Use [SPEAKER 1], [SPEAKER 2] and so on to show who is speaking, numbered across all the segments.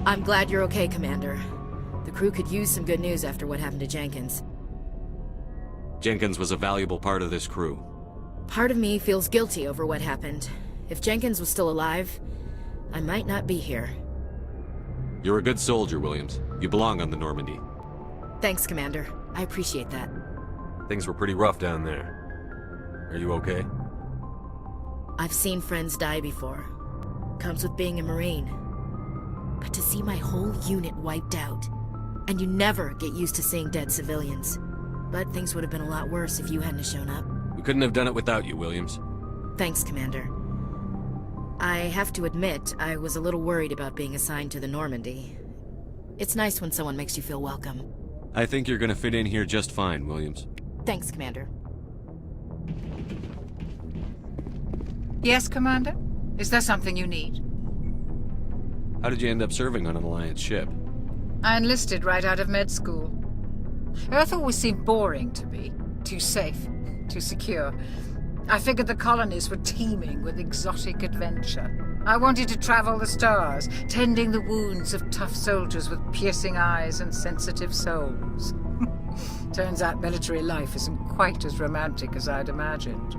[SPEAKER 1] I'm glad you're okay, Commander. The crew could use some good news after what happened to Jenkins.
[SPEAKER 2] Jenkins was a valuable part of this crew.
[SPEAKER 1] Part of me feels guilty over what happened. If Jenkins was still alive, I might not be here.
[SPEAKER 2] You're a good soldier, Williams. You belong on the Normandy.
[SPEAKER 1] Thanks, Commander. I appreciate that.
[SPEAKER 2] Things were pretty rough down there. Are you okay?
[SPEAKER 1] I've seen friends die before. Comes with being a Marine. But to see my whole unit wiped out, and you never get used to seeing dead civilians. But things would have been a lot worse if you hadn't shown up.
[SPEAKER 2] We couldn't have done it without you, Williams.
[SPEAKER 1] Thanks, Commander. I have to admit, I was a little worried about being assigned to the Normandy. It's nice when someone makes you feel welcome.
[SPEAKER 2] I think you're gonna fit in here just fine, Williams.
[SPEAKER 1] Thanks, Commander.
[SPEAKER 3] Yes, Commander? Is there something you need?
[SPEAKER 2] How did you end up serving on an Alliance ship?
[SPEAKER 3] I enlisted right out of med school. Earth always seemed boring to me. Too safe, too secure. I figured the colonies were teeming with exotic adventure. I wanted to travel the stars, tending the wounds of tough soldiers with piercing eyes and sensitive souls. Turns out military life isn't quite as romantic as I'd imagined.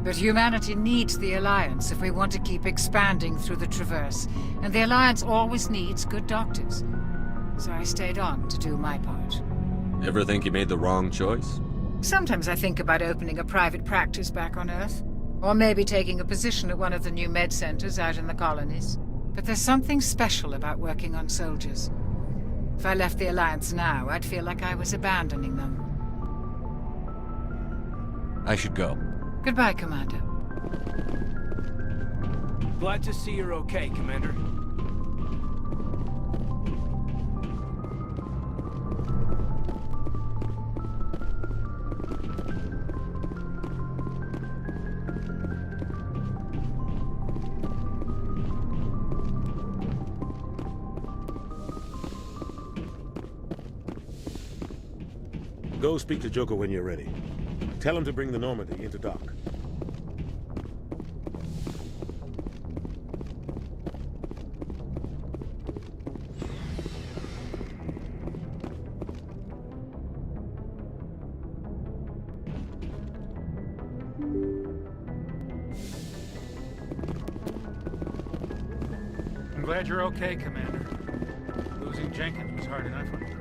[SPEAKER 3] But humanity needs the Alliance if we want to keep expanding through the Traverse, and the Alliance always needs good doctors. So I stayed on to do my part.
[SPEAKER 2] Ever think you made the wrong choice?
[SPEAKER 3] Sometimes I think about opening a private practice back on Earth. Or maybe taking a position at one of the new med centers out in the colonies. But there's something special about working on soldiers. If I left the Alliance now, I'd feel like I was abandoning them.
[SPEAKER 2] I should go.
[SPEAKER 3] Goodbye, Commander.
[SPEAKER 4] Glad to see you're okay, Commander.
[SPEAKER 5] Go speak to Joker when you're ready. Tell him to bring the Normandy into dock.
[SPEAKER 4] I'm glad you're okay, Commander. Losing Jenkins was hard enough on the crew.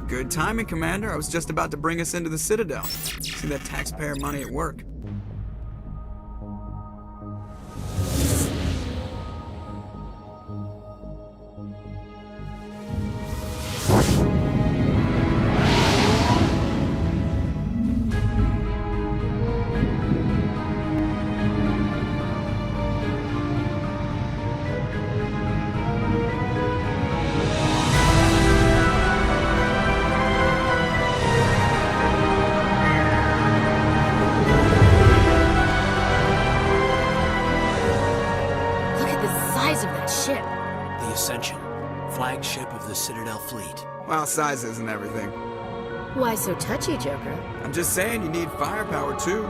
[SPEAKER 6] Good timing, Commander. I was just about to bring us into the Citadel. See that taxpayer money at work.
[SPEAKER 7] Flagship of the Citadel fleet.
[SPEAKER 6] Well, size isn't everything.
[SPEAKER 1] Why so touchy, Joker?
[SPEAKER 6] I'm just saying you need firepower, too.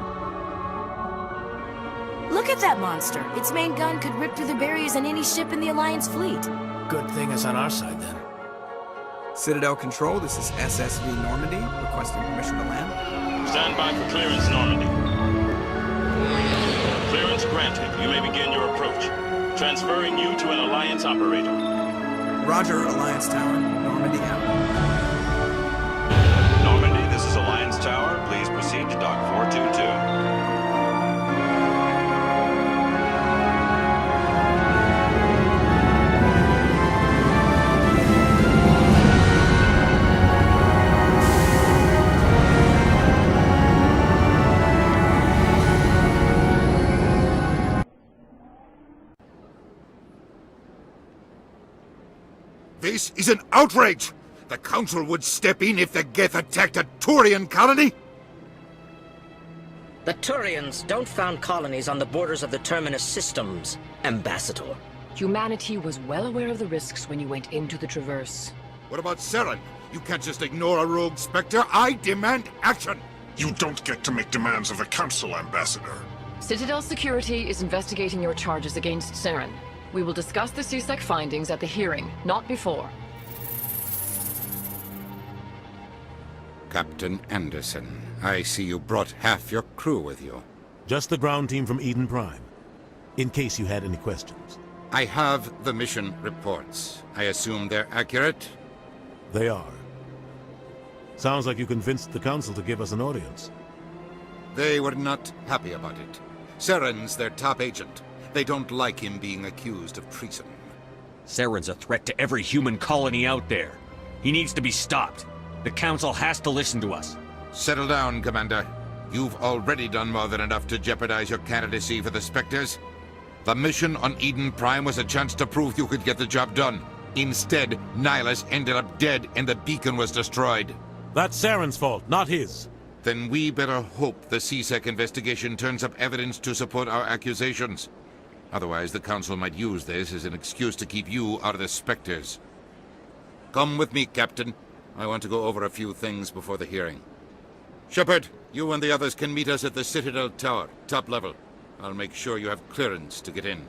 [SPEAKER 1] Look at that monster! Its main gun could rip through the barriers in any ship in the Alliance fleet.
[SPEAKER 7] Good thing it's on our side, then.
[SPEAKER 6] Citadel Control, this is SSV Normandy, requesting permission to land.
[SPEAKER 8] Stand by for clearance, Normandy. Clearance granted. You may begin your approach. Transferring you to an Alliance operator.
[SPEAKER 6] Roger, Alliance Tower. Normandy out.
[SPEAKER 8] Normandy, this is Alliance Tower. Please proceed to Dock 422.
[SPEAKER 9] This is an outrage! The Council would step in if the Geth attacked a Turian colony?
[SPEAKER 10] The Turians don't found colonies on the borders of the Terminus systems, Ambassador.
[SPEAKER 11] Humanity was well aware of the risks when you went into the Traverse.
[SPEAKER 9] What about Seren? You can't just ignore a rogue Spectre. I demand action! You don't get to make demands of the Council, Ambassador.
[SPEAKER 11] Citadel Security is investigating your charges against Saren. We will discuss the CSEC findings at the hearing, not before.
[SPEAKER 9] Captain Anderson, I see you brought half your crew with you.
[SPEAKER 5] Just the ground team from Eden Prime, in case you had any questions.
[SPEAKER 9] I have the mission reports. I assume they're accurate?
[SPEAKER 5] They are. Sounds like you convinced the Council to give us an audience.
[SPEAKER 9] They were not happy about it. Saren's their top agent. They don't like him being accused of treason.
[SPEAKER 12] Saren's a threat to every human colony out there. He needs to be stopped. The Council has to listen to us.
[SPEAKER 9] Settle down, Commander. You've already done more than enough to jeopardize your candidacy for the Spectres. The mission on Eden Prime was a chance to prove you could get the job done. Instead, Nihilus ended up dead and the beacon was destroyed.
[SPEAKER 5] That's Saren's fault, not his.
[SPEAKER 9] Then we better hope the CSEC investigation turns up evidence to support our accusations. Otherwise, the Council might use this as an excuse to keep you out of the Spectres. Come with me, Captain. I want to go over a few things before the hearing. Shepard, you and the others can meet us at the Citadel Tower, top level. I'll make sure you have clearance to get in.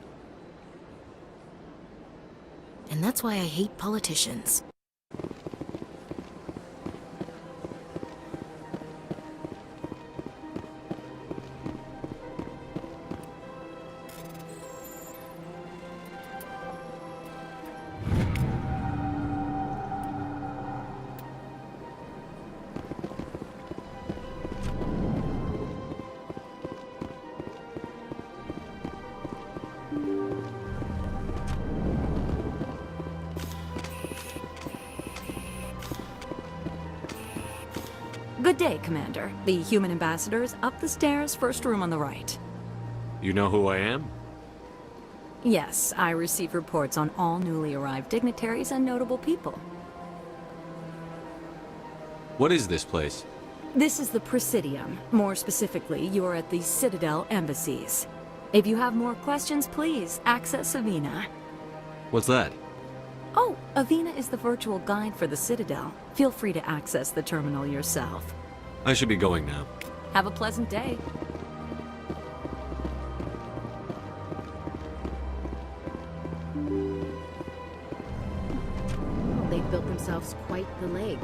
[SPEAKER 1] And that's why I hate politicians.
[SPEAKER 13] Good day, Commander. The human ambassador is up the stairs, first room on the right.
[SPEAKER 2] You know who I am?
[SPEAKER 13] Yes, I receive reports on all newly arrived dignitaries and notable people.
[SPEAKER 2] What is this place?
[SPEAKER 13] This is the Presidium. More specifically, you are at the Citadel embassies. If you have more questions, please access Avina.
[SPEAKER 2] What's that?
[SPEAKER 13] Oh, Avina is the virtual guide for the Citadel. Feel free to access the terminal yourself.
[SPEAKER 2] I should be going now.
[SPEAKER 13] Have a pleasant day.
[SPEAKER 1] Well, they've built themselves quite the lake.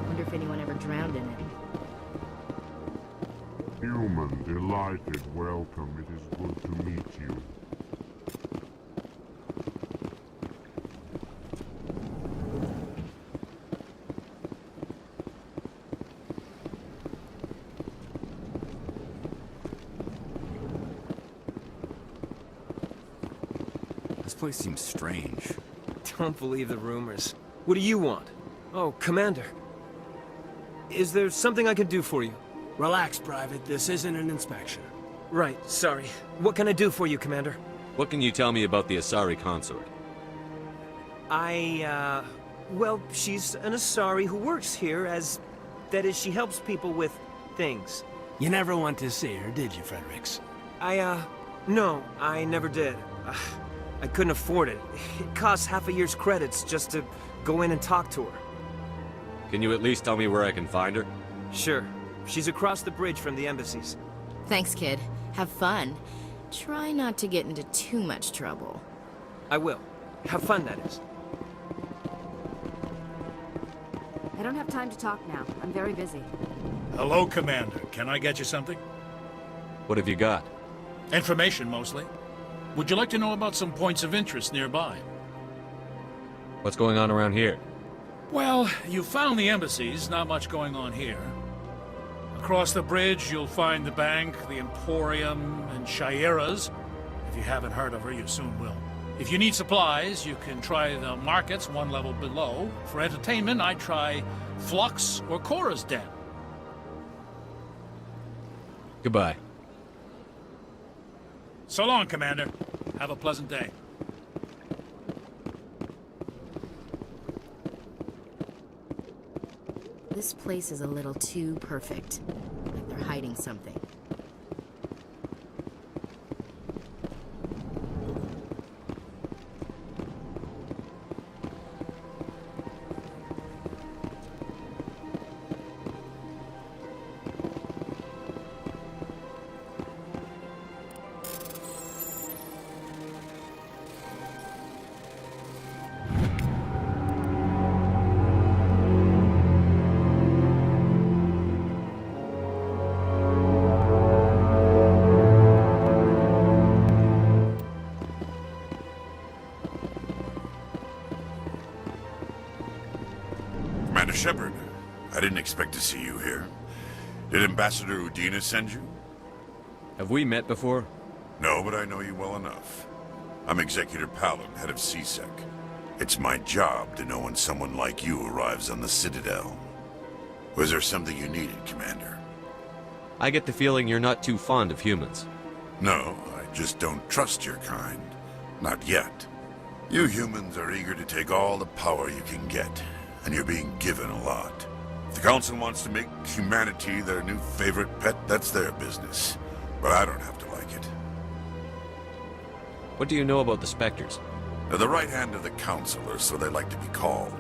[SPEAKER 1] Wonder if anyone ever drowned in it.
[SPEAKER 14] Human, delighted welcome. It is good to meet you.
[SPEAKER 6] This place seems strange.
[SPEAKER 15] Don't believe the rumors. What do you want? Oh, Commander. Is there something I can do for you?
[SPEAKER 7] Relax, Private. This isn't an inspection.
[SPEAKER 15] Right, sorry. What can I do for you, Commander?
[SPEAKER 2] What can you tell me about the Asari consort?
[SPEAKER 15] Well, she's an Asari who works here as... That is, she helps people with things.
[SPEAKER 7] You never went to see her, did you, Fredericks?
[SPEAKER 15] No, I never did. I couldn't afford it. It costs half a year's credits just to go in and talk to her.
[SPEAKER 2] Can you at least tell me where I can find her?
[SPEAKER 15] Sure. She's across the bridge from the embassies.
[SPEAKER 1] Thanks, kid. Have fun. Try not to get into too much trouble.
[SPEAKER 15] I will. Have fun, that is.
[SPEAKER 13] I don't have time to talk now. I'm very busy.
[SPEAKER 4] Hello, Commander. Can I get you something?
[SPEAKER 2] What have you got?
[SPEAKER 4] Information, mostly. Would you like to know about some points of interest nearby?
[SPEAKER 2] What's going on around here?
[SPEAKER 4] Well, you found the embassies, not much going on here. Across the bridge, you'll find the bank, the Emporium, and Shaira's. If you haven't heard of her, you soon will. If you need supplies, you can try the markets one level below. For entertainment, I'd try Flux or Cora's Den.
[SPEAKER 2] Goodbye.
[SPEAKER 4] So long, Commander. Have a pleasant day.
[SPEAKER 1] This place is a little too perfect. Like they're hiding something.
[SPEAKER 16] Shepard, I didn't expect to see you here. Did Ambassador Udina send you?
[SPEAKER 12] Have we met before?
[SPEAKER 16] No, but I know you well enough. I'm Executor Palin, head of CSEC. It's my job to know when someone like you arrives on the Citadel. Was there something you needed, Commander?
[SPEAKER 2] I get the feeling you're not too fond of humans.
[SPEAKER 16] No, I just don't trust your kind. Not yet. You humans are eager to take all the power you can get, and you're being given a lot. If the Council wants to make humanity their new favorite pet, that's their business. But I don't have to like it.
[SPEAKER 2] What do you know about the Spectres?
[SPEAKER 16] They're the right hand of the Council, or so they like to be called.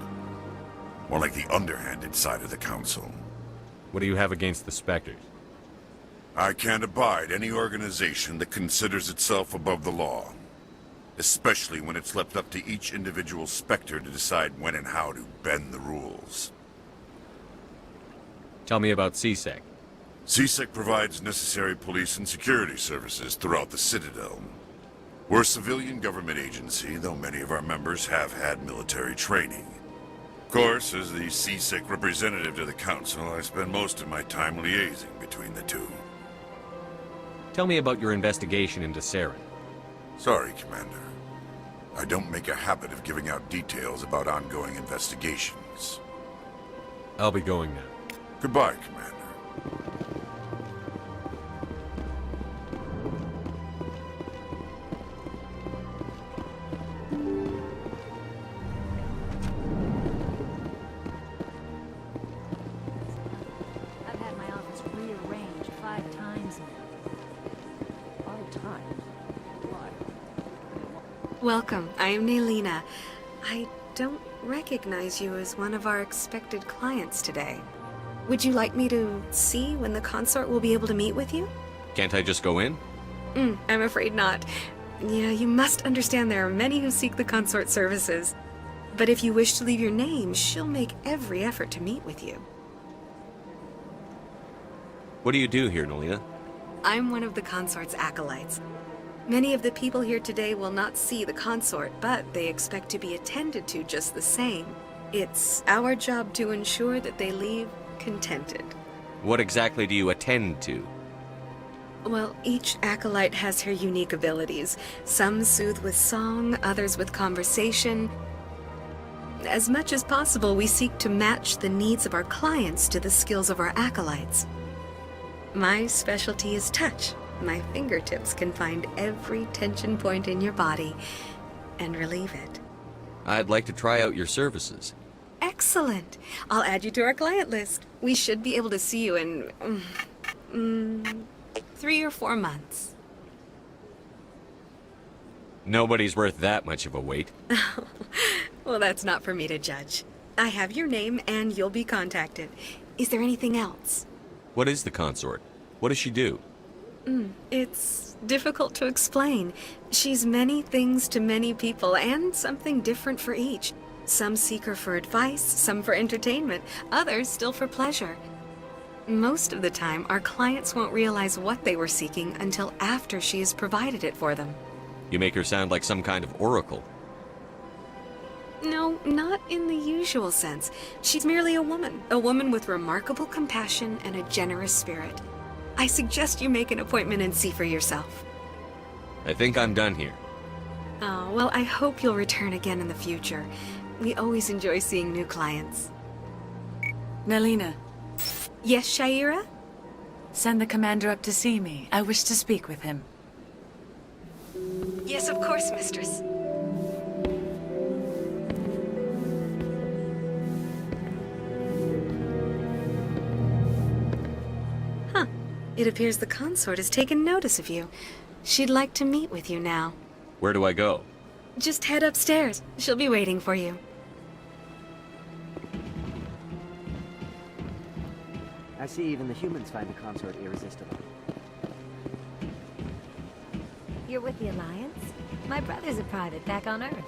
[SPEAKER 16] More like the underhanded side of the Council.
[SPEAKER 2] What do you have against the Spectres?
[SPEAKER 16] I can't abide any organization that considers itself above the law. Especially when it's left up to each individual Spectre to decide when and how to bend the rules.
[SPEAKER 2] Tell me about CSEC.
[SPEAKER 16] CSEC provides necessary police and security services throughout the Citadel. We're a civilian government agency, though many of our members have had military training. Of course, as the CSEC representative to the Council, I spend most of my time liaising between the two.
[SPEAKER 2] Tell me about your investigation into Saren.
[SPEAKER 16] Sorry, Commander. I don't make a habit of giving out details about ongoing investigations.
[SPEAKER 2] I'll be going now.
[SPEAKER 16] Goodbye, Commander.
[SPEAKER 17] I've had my office rearranged 5 times now. 5 times? Why?
[SPEAKER 18] Welcome. I am Nelina. I don't recognize you as one of our expected clients today. Would you like me to see when the consort will be able to meet with you?
[SPEAKER 2] Can't I just go in?
[SPEAKER 18] I'm afraid not. Yeah, you must understand there are many who seek the consort services. But if you wish to leave your name, she'll make every effort to meet with you.
[SPEAKER 2] What do you do here, Nelina?
[SPEAKER 18] I'm one of the consort's acolytes. Many of the people here today will not see the consort, but they expect to be attended to just the same. It's our job to ensure that they leave contented.
[SPEAKER 2] What exactly do you attend to?
[SPEAKER 18] Well, each acolyte has her unique abilities. Some soothe with song, others with conversation. As much as possible, we seek to match the needs of our clients to the skills of our acolytes. My specialty is touch. My fingertips can find every tension point in your body and relieve it.
[SPEAKER 2] I'd like to try out your services.
[SPEAKER 18] Excellent. I'll add you to our client list. We should be able to see you in 3 or 4 months.
[SPEAKER 2] Nobody's worth that much of a wait.
[SPEAKER 18] Well, that's not for me to judge. I have your name and you'll be contacted. Is there anything else?
[SPEAKER 2] What is the consort? What does she do?
[SPEAKER 18] It's difficult to explain. She's many things to many people and something different for each. Some seek her for advice, some for entertainment, others still for pleasure. Most of the time, our clients won't realize what they were seeking until after she has provided it for them.
[SPEAKER 2] You make her sound like some kind of oracle.
[SPEAKER 18] No, not in the usual sense. She's merely a woman with remarkable compassion and a generous spirit. I suggest you make an appointment and see for yourself.
[SPEAKER 2] I think I'm done here.
[SPEAKER 18] Oh, well, I hope you'll return again in the future. We always enjoy seeing new clients.
[SPEAKER 17] Nelina.
[SPEAKER 18] Yes, Shaira?
[SPEAKER 17] Send the commander up to see me. I wish to speak with him.
[SPEAKER 18] Yes, of course, mistress. Huh. It appears the consort has taken notice of you. She'd like to meet with you now.
[SPEAKER 2] Where do I go?
[SPEAKER 18] Just head upstairs. She'll be waiting for you.
[SPEAKER 19] I see even the humans find the consort irresistible.
[SPEAKER 17] You're with the Alliance? My brother's a private back on Earth.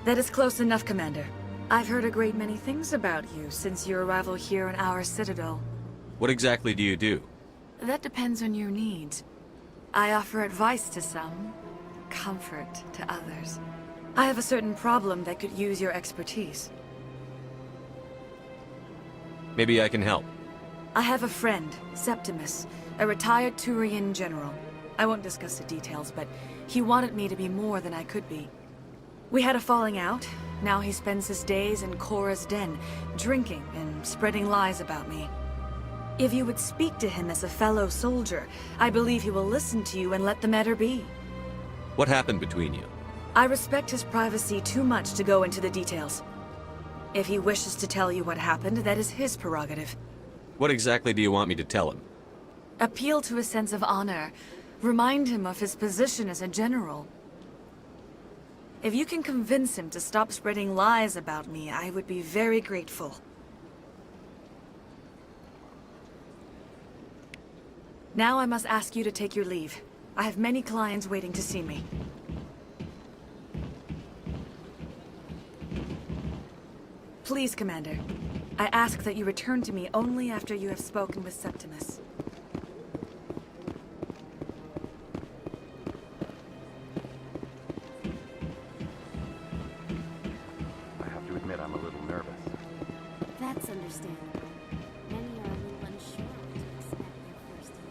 [SPEAKER 17] That is close enough, Commander. I've heard a great many things about you since your arrival here in our Citadel.
[SPEAKER 2] What exactly do you do?
[SPEAKER 20] That depends on your needs. I offer advice to some, comfort to others. I have a certain problem that could use your expertise.
[SPEAKER 12] Maybe I can help.
[SPEAKER 20] I have a friend, Septimus, a retired Turian general. I won't discuss the details, but he wanted me to be more than I could be. We had a falling out. Now he spends his days in Cora's den, drinking and spreading lies about me. If you would speak to him as a fellow soldier, I believe he will listen to you and let the matter be.
[SPEAKER 12] What happened between you?
[SPEAKER 20] I respect his privacy too much to go into the details. If he wishes to tell you what happened, that is his prerogative.
[SPEAKER 12] What exactly do you want me to tell him?
[SPEAKER 20] Appeal to his sense of honor. Remind him of his position as a general. If you can convince him to stop spreading lies about me, I would be very grateful. Now I must ask you to take your leave. I have many clients waiting to see me. Please, Commander. I ask that you return to me only after you have spoken with Septimus.
[SPEAKER 19] I have to admit I'm a little nervous.
[SPEAKER 17] That's understandable. Many are a little unsure what to expect their first time.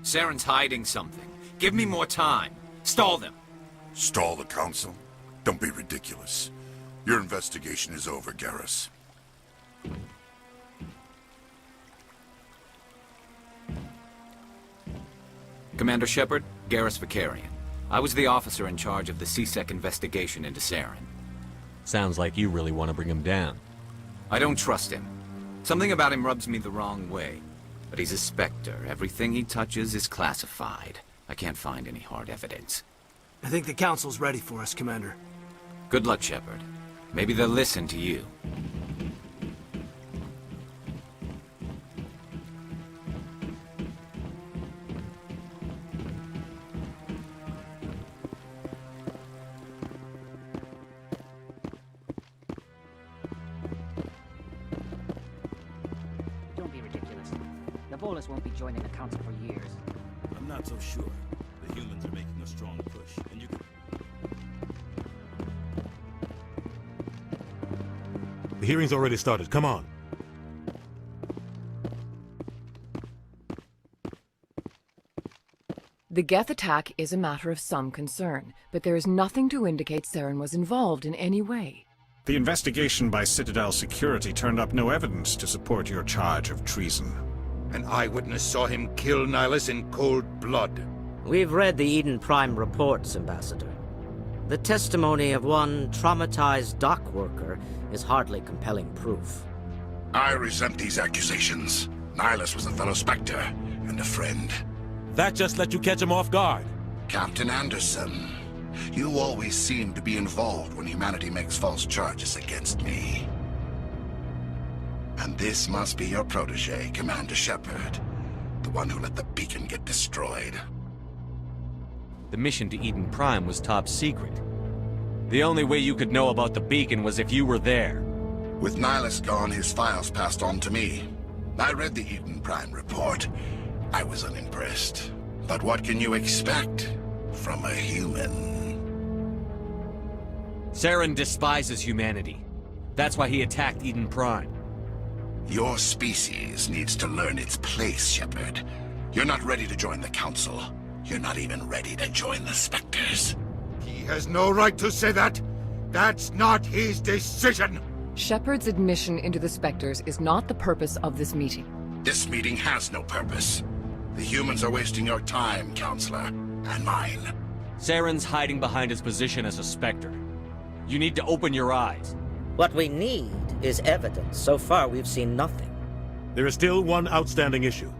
[SPEAKER 21] Saren's hiding something. Give me more time. Stall them.
[SPEAKER 16] Stall the council? Don't be ridiculous. Your investigation is over, Garrus.
[SPEAKER 21] Commander Shepard, Garrus Vicarian. I was the officer in charge of the CSEC investigation into Saren.
[SPEAKER 12] Sounds like you really want to bring him down.
[SPEAKER 21] I don't trust him. Something about him rubs me the wrong way. But he's a Spectre. Everything he touches is classified. I can't find any hard evidence.
[SPEAKER 15] I think the council's ready for us, Commander.
[SPEAKER 21] Good luck, Shepard. Maybe they'll listen to you.
[SPEAKER 19] Don't be ridiculous. The Volus won't be joining the council for years.
[SPEAKER 22] I'm not so sure. The humans are making a strong push, and you can...
[SPEAKER 5] The hearing's already started. Come on.
[SPEAKER 11] The Geth attack is a matter of some concern, but there is nothing to indicate Saren was involved in any way.
[SPEAKER 23] The investigation by Citadel Security turned up no evidence to support your charge of treason.
[SPEAKER 9] An eyewitness saw him kill Nihilus in cold blood.
[SPEAKER 10] We've read the Eden Prime reports, Ambassador. The testimony of one traumatized dock worker is hardly compelling proof.
[SPEAKER 16] I resent these accusations. Nihilus was a fellow Spectre and a friend.
[SPEAKER 5] That just let you catch him off guard.
[SPEAKER 16] Captain Anderson, you always seem to be involved when humanity makes false charges against me. And this must be your protege, Commander Shepard. The one who let the beacon get destroyed.
[SPEAKER 12] The mission to Eden Prime was top secret. The only way you could know about the beacon was if you were there.
[SPEAKER 16] With Nihilus gone, his files passed on to me. I read the Eden Prime report. I was unimpressed. But what can you expect from a human?
[SPEAKER 12] Saren despises humanity. That's why he attacked Eden Prime.
[SPEAKER 3] Your species needs to learn its place, Shepard. You're not ready to join the Council. You're not even ready to join the Spectres.
[SPEAKER 9] He has no right to say that. That's not his decision.
[SPEAKER 11] Shepard's admission into the Spectres is not the purpose of this meeting.
[SPEAKER 3] This meeting has no purpose. The humans are wasting your time, Counselor, and mine.
[SPEAKER 12] Saren's hiding behind his position as a Spectre. You need to open your eyes.
[SPEAKER 10] What we need is evidence. So far, we've seen nothing.
[SPEAKER 5] There is still one outstanding issue.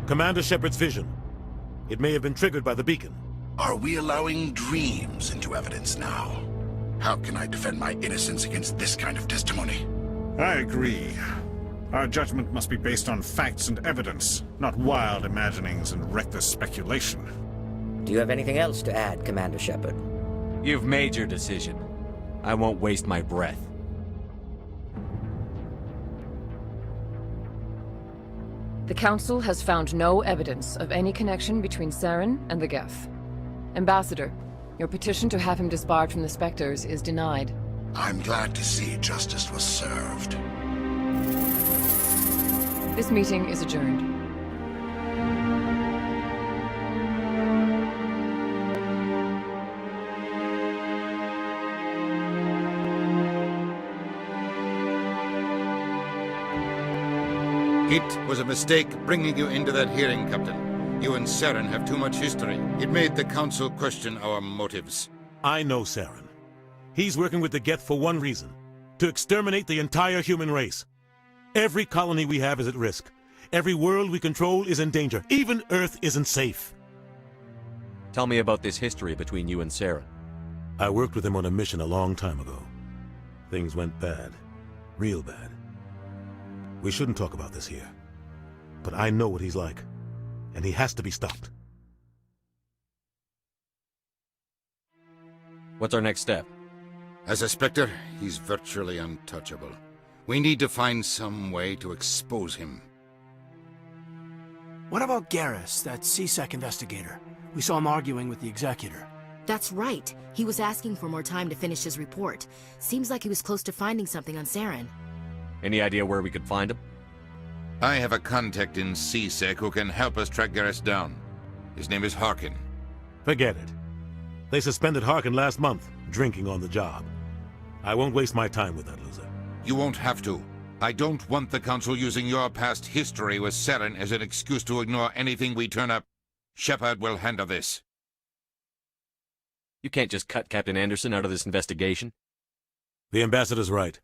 [SPEAKER 5] Commander Shepard's vision. It may have been triggered by the beacon.
[SPEAKER 3] Are we allowing dreams into evidence now? How can I defend my innocence against this kind of testimony?
[SPEAKER 23] I agree. Our judgment must be based on facts and evidence, not wild imaginings and reckless speculation.
[SPEAKER 10] Do you have anything else to add, Commander Shepard?
[SPEAKER 12] You've made your decision. I won't waste my breath.
[SPEAKER 11] The Council has found no evidence of any connection between Saren and the Geth. Ambassador, your petition to have him disbarred from the Spectres is denied.
[SPEAKER 3] I'm glad to see justice was served.
[SPEAKER 11] This meeting is adjourned.
[SPEAKER 9] It was a mistake bringing you into that hearing, Captain. You and Saren have too much history. It made the Council question our motives.
[SPEAKER 5] I know Saren. He's working with the Geth for one reason. To exterminate the entire human race. Every colony we have is at risk. Every world we control is in danger. Even Earth isn't safe.
[SPEAKER 12] Tell me about this history between you and Saren.
[SPEAKER 5] I worked with him on a mission a long time ago. Things went bad. Real bad. We shouldn't talk about this here. But I know what he's like. And he has to be stopped.
[SPEAKER 12] What's our next step?
[SPEAKER 9] As a Spectre, he's virtually untouchable. We need to find some way to expose him.
[SPEAKER 7] What about Garrus, that CSEC investigator? We saw him arguing with the Executor.
[SPEAKER 1] That's right. He was asking for more time to finish his report. Seems like he was close to finding something on Saren.
[SPEAKER 12] Any idea where we could find him?
[SPEAKER 9] I have a contact in CSEC who can help us track Garrus down. His name is Harkin.
[SPEAKER 5] Forget it. They suspended Harkin last month, drinking on the job. I won't waste my time with that loser.
[SPEAKER 9] You won't have to. I don't want the Council using your past history with Saren as an excuse to ignore anything we turn up. Shepard will handle this.
[SPEAKER 12] You can't just cut Captain Anderson out of this investigation.
[SPEAKER 5] The Ambassador's right.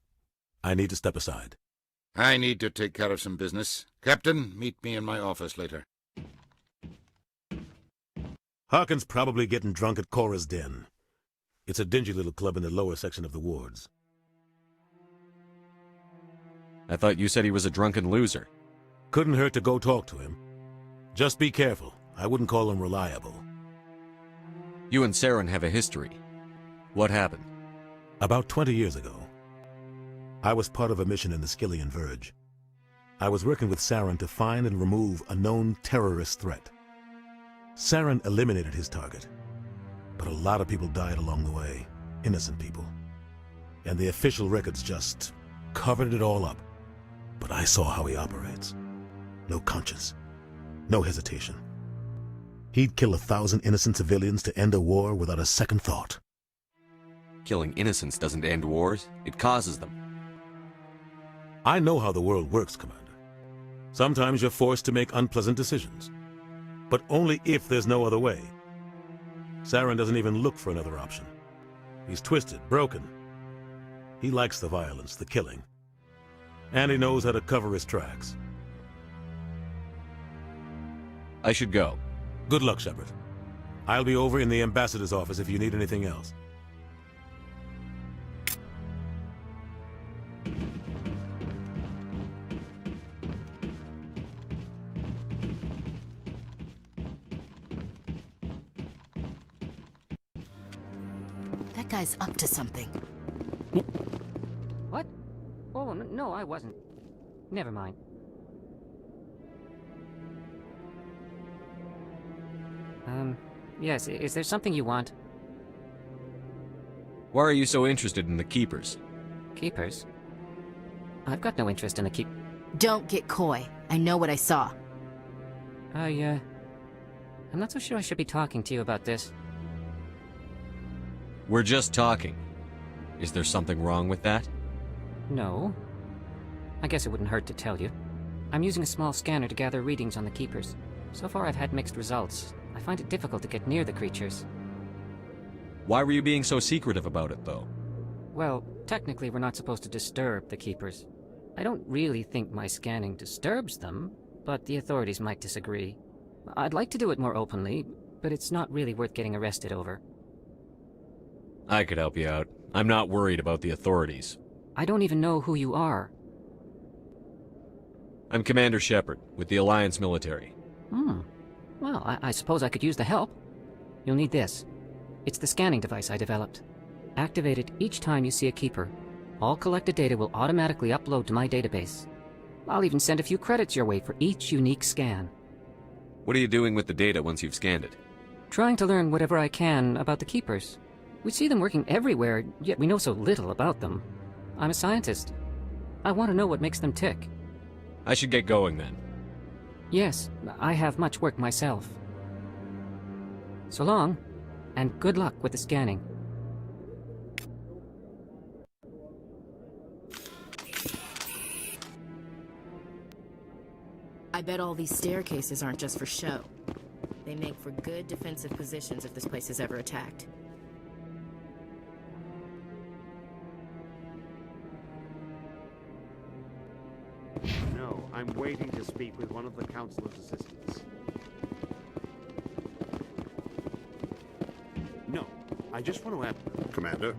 [SPEAKER 5] I need to step aside.
[SPEAKER 9] I need to take care of some business. Captain, meet me in my office later.
[SPEAKER 5] Harkin's probably getting drunk at Cora's Den. It's a dingy little club in the lower section of the wards.
[SPEAKER 12] I thought you said he was a drunken loser.
[SPEAKER 5] Couldn't hurt to go talk to him. Just be careful. I wouldn't call him reliable.
[SPEAKER 12] You and Saren have a history. What happened?
[SPEAKER 5] About 20 years ago, I was part of a mission in the Skillian Verge. I was working with Saren to find and remove a known terrorist threat. Saren eliminated his target, but a lot of people died along the way, innocent people. And the official records just covered it all up. But I saw how he operates. No conscience, no hesitation. He'd kill 1,000 innocent civilians to end a war without a second thought.
[SPEAKER 12] Killing innocents doesn't end wars, it causes them.
[SPEAKER 5] I know how the world works, Commander. Sometimes you're forced to make unpleasant decisions. But only if there's no other way. Saren doesn't even look for another option. He's twisted, broken. He likes the violence, the killing. And he knows how to cover his tracks.
[SPEAKER 12] I should go.
[SPEAKER 5] Good luck, Shepard. I'll be over in the Ambassador's office if you need anything else.
[SPEAKER 1] That guy's up to something.
[SPEAKER 8] What? Oh, no, I wasn't. Never mind. Yes, is there something you want?
[SPEAKER 12] Why are you so interested in the Keepers?
[SPEAKER 8] Keepers? I've got no interest in the
[SPEAKER 1] Don't get coy. I know what I saw.
[SPEAKER 8] I'm not so sure I should be talking to you about this.
[SPEAKER 12] We're just talking. Is there something wrong with that?
[SPEAKER 8] No. I guess it wouldn't hurt to tell you. I'm using a small scanner to gather readings on the Keepers. So far I've had mixed results. I find it difficult to get near the creatures.
[SPEAKER 12] Why were you being so secretive about it, though?
[SPEAKER 8] Well, technically we're not supposed to disturb the Keepers. I don't really think my scanning disturbs them, but the authorities might disagree. I'd like to do it more openly, but it's not really worth getting arrested over.
[SPEAKER 12] I could help you out. I'm not worried about the authorities.
[SPEAKER 8] I don't even know who you are.
[SPEAKER 12] I'm Commander Shepard, with the Alliance military.
[SPEAKER 8] Well, I suppose I could use the help. You'll need this. It's the scanning device I developed. Activate it each time you see a Keeper. All collected data will automatically upload to my database. I'll even send a few credits your way for each unique scan.
[SPEAKER 12] What are you doing with the data once you've scanned it?
[SPEAKER 8] Trying to learn whatever I can about the Keepers. We see them working everywhere, yet we know so little about them. I'm a scientist. I want to know what makes them tick.
[SPEAKER 12] I should get going then.
[SPEAKER 8] Yes, I have much work myself. So long, and good luck with the scanning.
[SPEAKER 1] I bet all these staircases aren't just for show. They make for good defensive positions if this place is ever attacked.
[SPEAKER 6] No, I'm waiting to speak with one of the Councilor's assistants. No, I just want to add...
[SPEAKER 23] Commander?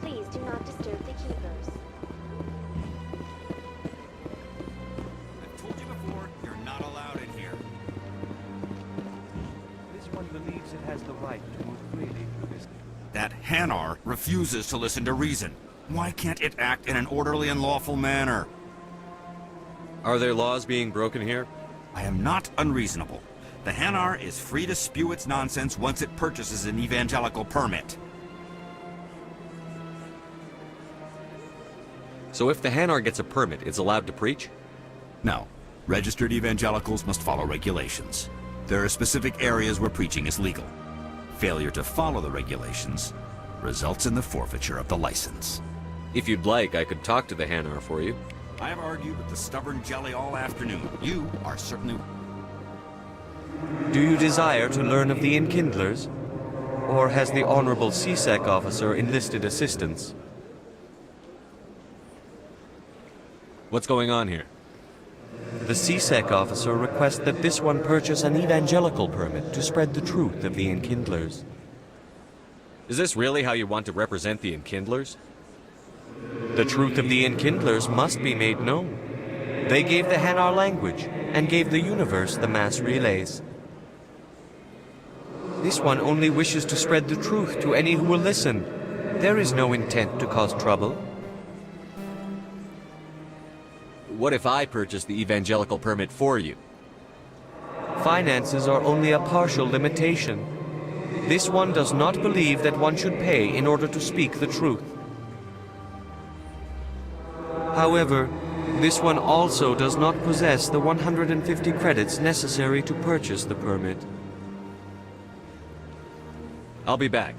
[SPEAKER 13] Please do not disturb the Keepers.
[SPEAKER 14] I've told you before, you're not allowed in here.
[SPEAKER 6] This one believes it has the right to move freely through this...
[SPEAKER 21] That Hanar refuses to listen to reason. Why can't it act in an orderly and lawful manner?
[SPEAKER 12] Are there laws being broken here?
[SPEAKER 21] I am not unreasonable. The Hanar is free to spew its nonsense once it purchases an evangelical permit.
[SPEAKER 12] So if the Hanar gets a permit, it's allowed to preach?
[SPEAKER 21] No. Registered evangelicals must follow regulations. There are specific areas where preaching is legal. Failure to follow the regulations results in the forfeiture of the license.
[SPEAKER 12] If you'd like, I could talk to the Hanar for you.
[SPEAKER 21] I have argued with the stubborn jelly all afternoon. You are certainly...
[SPEAKER 12] Do you desire to learn of the Enkindlers? Or has the Honorable CSEC officer enlisted assistance? What's going on here? The CSEC officer requests that this one purchase an evangelical permit to spread the truth of the Enkindlers. Is this really how you want to represent the Enkindlers? The truth of the Enkindlers must be made known. They gave the Hanar language, and gave the universe the mass relays. This one only wishes to spread the truth to any who will listen. There is no intent to cause trouble. What if I purchase the evangelical permit for you? Finances are only a partial limitation. This one does not believe that one should pay in order to speak the truth. However, this one also does not possess the 150 credits necessary to purchase the permit. I'll be back.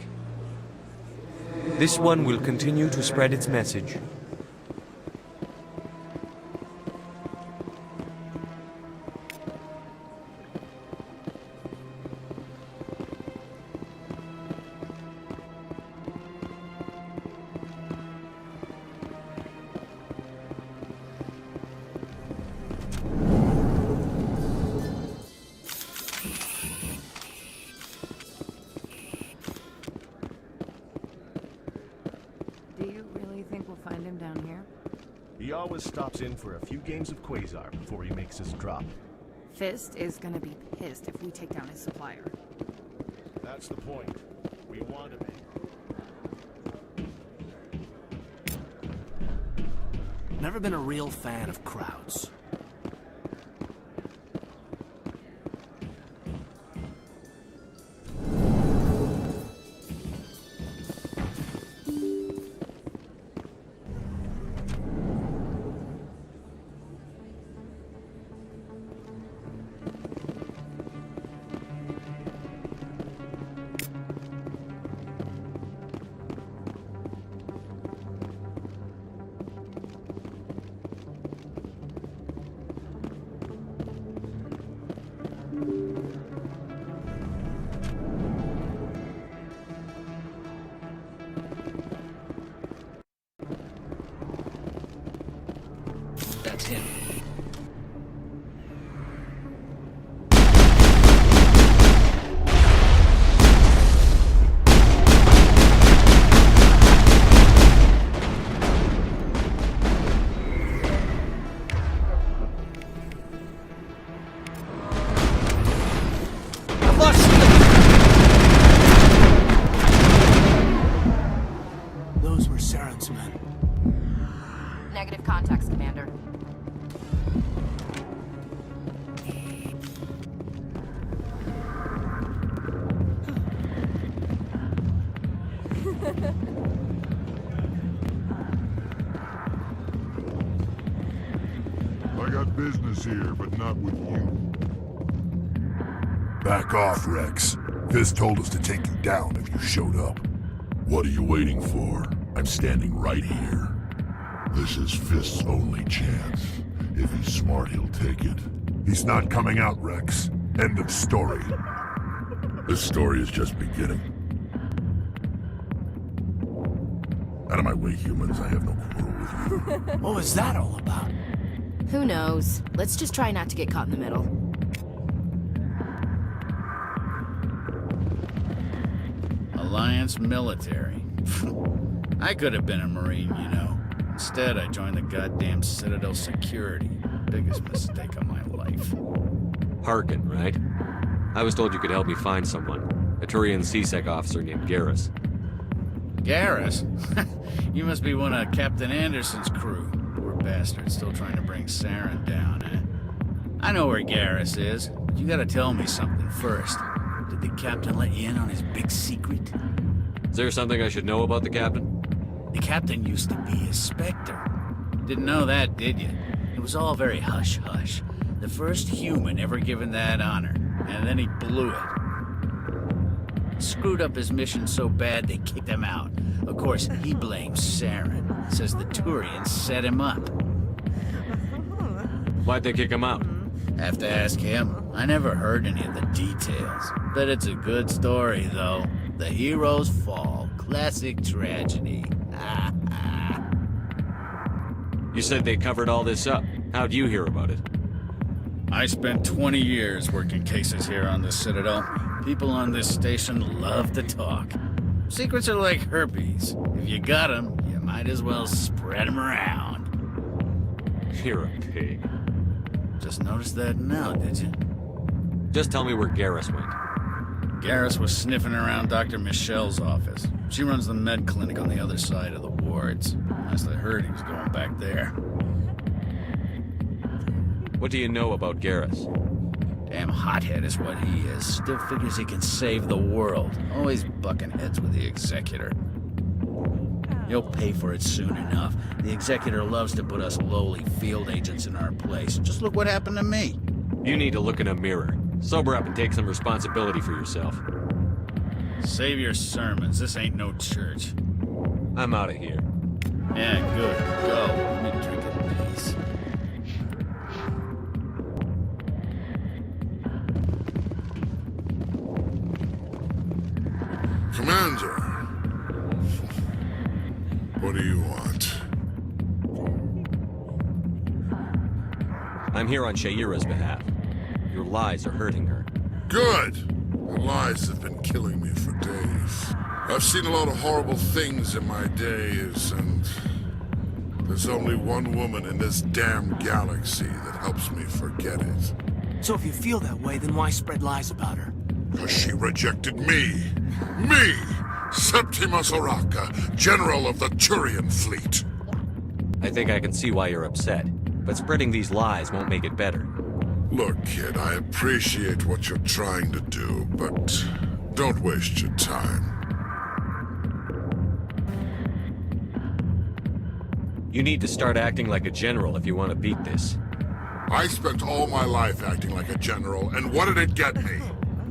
[SPEAKER 12] This one will continue to spread its message.
[SPEAKER 2] He always stops in for a few games of Quasar before he makes his drop.
[SPEAKER 4] Fist is gonna be pissed if we take down his supplier.
[SPEAKER 2] That's the point. We want him.
[SPEAKER 7] Never been a real fan of crowds.
[SPEAKER 18] That's him.
[SPEAKER 7] Those were Saren's men.
[SPEAKER 4] Negative contacts, Commander.
[SPEAKER 16] I got business here, but not with you. Back off, Rex. Fist told us to take you down if you showed up. What are you waiting for? I'm standing right here. This is Fist's only chance. If he's smart, he'll take it. He's not coming out, Rex. End of story. This story is just beginning. Out of my way, humans. I have no quarrel with you.
[SPEAKER 7] What was that all about?
[SPEAKER 1] Who knows? Let's just try not to get caught in the middle.
[SPEAKER 24] Alliance military. I could have been a Marine, you know. Instead, I joined the goddamn Citadel security. Biggest mistake of my life.
[SPEAKER 12] Harkin, right? I was told you could help me find someone. A Turian CSEC officer named Garrus.
[SPEAKER 24] Garrus? You must be one of Captain Anderson's crew. Poor bastard, still trying to bring Saren down, eh? I know where Garrus is, but you gotta tell me something first. Did the captain let you in on his big secret?
[SPEAKER 12] Is there something I should know about the captain?
[SPEAKER 24] The captain used to be a Spectre. Didn't know that, did you? It was all very hush-hush. The first human ever given that honor, and then he blew it. Screwed up his mission so bad they kicked him out. Of course, he blames Saren. Says the Turians set him up.
[SPEAKER 12] Why'd they kick him out?
[SPEAKER 24] Have to ask him. I never heard any of the details. Bet it's a good story, though. The heroes fall. Classic tragedy.
[SPEAKER 12] You said they covered all this up. How'd you hear about it?
[SPEAKER 24] I spent 20 years working cases here on the Citadel. People on this station love to talk. Secrets are like herpes. If you got them, you might as well spread them around.
[SPEAKER 12] You're a pig.
[SPEAKER 24] Just noticed that now, did you?
[SPEAKER 12] Just tell me where Garrus went.
[SPEAKER 24] Garrus was sniffing around Dr. Michelle's office. She runs the med clinic on the other side of the wards. Last I heard, he was going back there.
[SPEAKER 12] What do you know about Garrus?
[SPEAKER 24] Damn hothead is what he is. Still figures he can save the world. Always bucking heads with the Executor. You'll pay for it soon enough. The Executor loves to put us lowly field agents in our place. Just look what happened to me.
[SPEAKER 12] You need to look in a mirror. Sober up and take some responsibility for yourself.
[SPEAKER 24] Save your sermons. This ain't no church.
[SPEAKER 12] I'm out of here.
[SPEAKER 24] Yeah, good. Go. Let me drink in peace.
[SPEAKER 16] Commander! What do you want?
[SPEAKER 12] I'm here on Shaira's behalf. Your lies are hurting her.
[SPEAKER 16] Good! The lies have been killing me for days. I've seen a lot of horrible things in my days, and there's only one woman in this damn galaxy that helps me forget it.
[SPEAKER 7] So if you feel that way, then why spread lies about her?
[SPEAKER 16] Because she rejected me! Me! Septimus Oraka, General of the Turian Fleet!
[SPEAKER 12] I think I can see why you're upset, but spreading these lies won't make it better.
[SPEAKER 16] Look, kid, I appreciate what you're trying to do, but don't waste your time.
[SPEAKER 12] You need to start acting like a general if you want to beat this.
[SPEAKER 16] I spent all my life acting like a general, and what did it get me?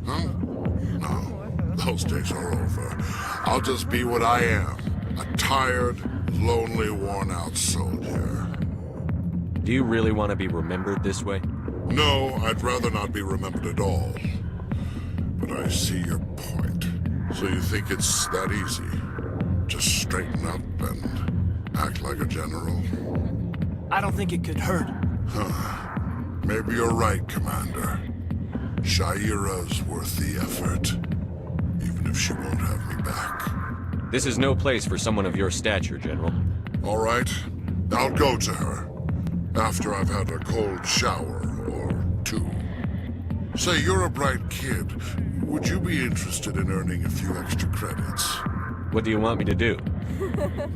[SPEAKER 16] Huh? No, those days are over. I'll just be what I am. A tired, lonely, worn-out soldier.
[SPEAKER 12] Do you really want to be remembered this way?
[SPEAKER 16] No, I'd rather not be remembered at all. But I see your point. So you think it's that easy? Just straighten up and act like a general?
[SPEAKER 7] I don't think it could hurt.
[SPEAKER 16] Huh. Maybe you're right, Commander. Shaira's worth the effort. Even if she won't have me back.
[SPEAKER 12] This is no place for someone of your stature, General.
[SPEAKER 16] All right. I'll go to her. After I've had a cold shower or two. Say, you're a bright kid. Would you be interested in earning a few extra credits?
[SPEAKER 12] What do you want me to do?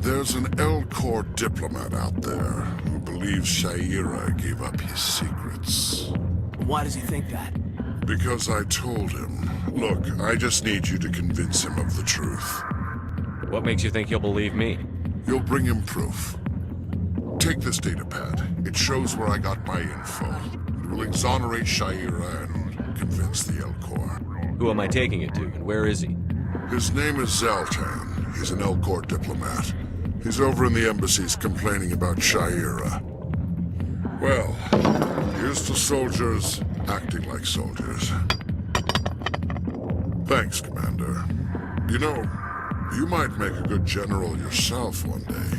[SPEAKER 16] There's an L-Corps diplomat out there who believes Shaira gave up his secrets.
[SPEAKER 7] Why does he think that?
[SPEAKER 16] Because I told him. Look, I just need you to convince him of the truth.
[SPEAKER 12] What makes you think he'll believe me?
[SPEAKER 16] You'll bring him proof. Take this datapad. It shows where I got my info. It will exonerate Shaira and convince the L-Corps.
[SPEAKER 12] Who am I taking it to, and where is he?
[SPEAKER 16] His name is Zaltan. He's an L-Corps diplomat. He's over in the embassies complaining about Shaira. Well, here's to soldiers acting like soldiers. Thanks, Commander. You know, you might make a good general yourself one day.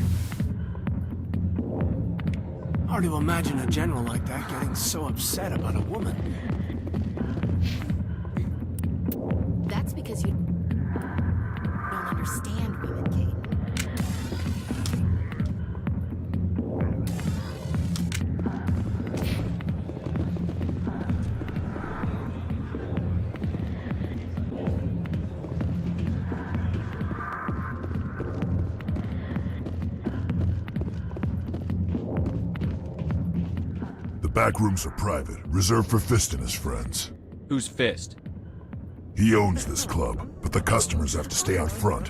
[SPEAKER 7] Hard to imagine a general like that getting so upset about a woman.
[SPEAKER 1] That's because you don't understand women, Kate.
[SPEAKER 15] The back rooms are private, reserved for Fist and his friends.
[SPEAKER 12] Who's Fist?
[SPEAKER 15] He owns this club, but the customers have to stay out front.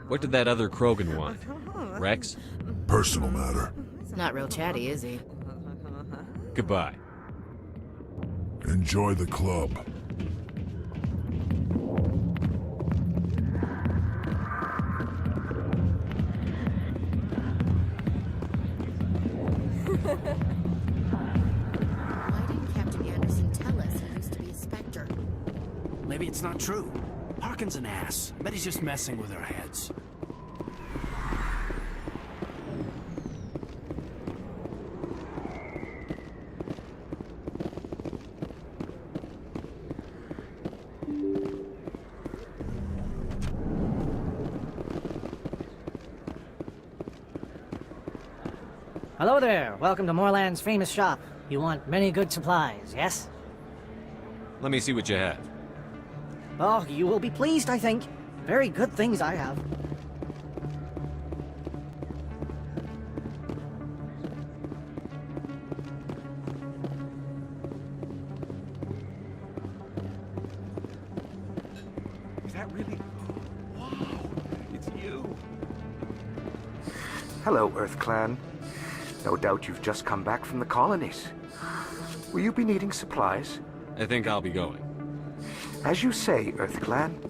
[SPEAKER 12] What did that other Krogan want? Rex?
[SPEAKER 15] Personal matter.
[SPEAKER 1] Not real chatty, is he?
[SPEAKER 12] Goodbye.
[SPEAKER 15] Enjoy the club.
[SPEAKER 1] Why didn't Captain Anderson tell us he used to be a Spectre?
[SPEAKER 7] Maybe it's not true. Harkin's an ass. Bet he's just messing with our heads.
[SPEAKER 17] Hello there. Welcome to Moorland's famous shop. You want many good supplies, yes?
[SPEAKER 12] Let me see what you have.
[SPEAKER 17] Oh, you will be pleased, I think. Very good things I have.
[SPEAKER 18] Is that really? Wow, it's you.
[SPEAKER 20] Hello, Earth Clan. No doubt you've just come back from the colonies. Will you be needing supplies?
[SPEAKER 12] I think I'll be going.
[SPEAKER 20] As you say, Earth Clan.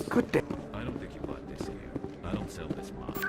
[SPEAKER 20] Good day.
[SPEAKER 22] I don't think you bought this here. I don't sell this mod.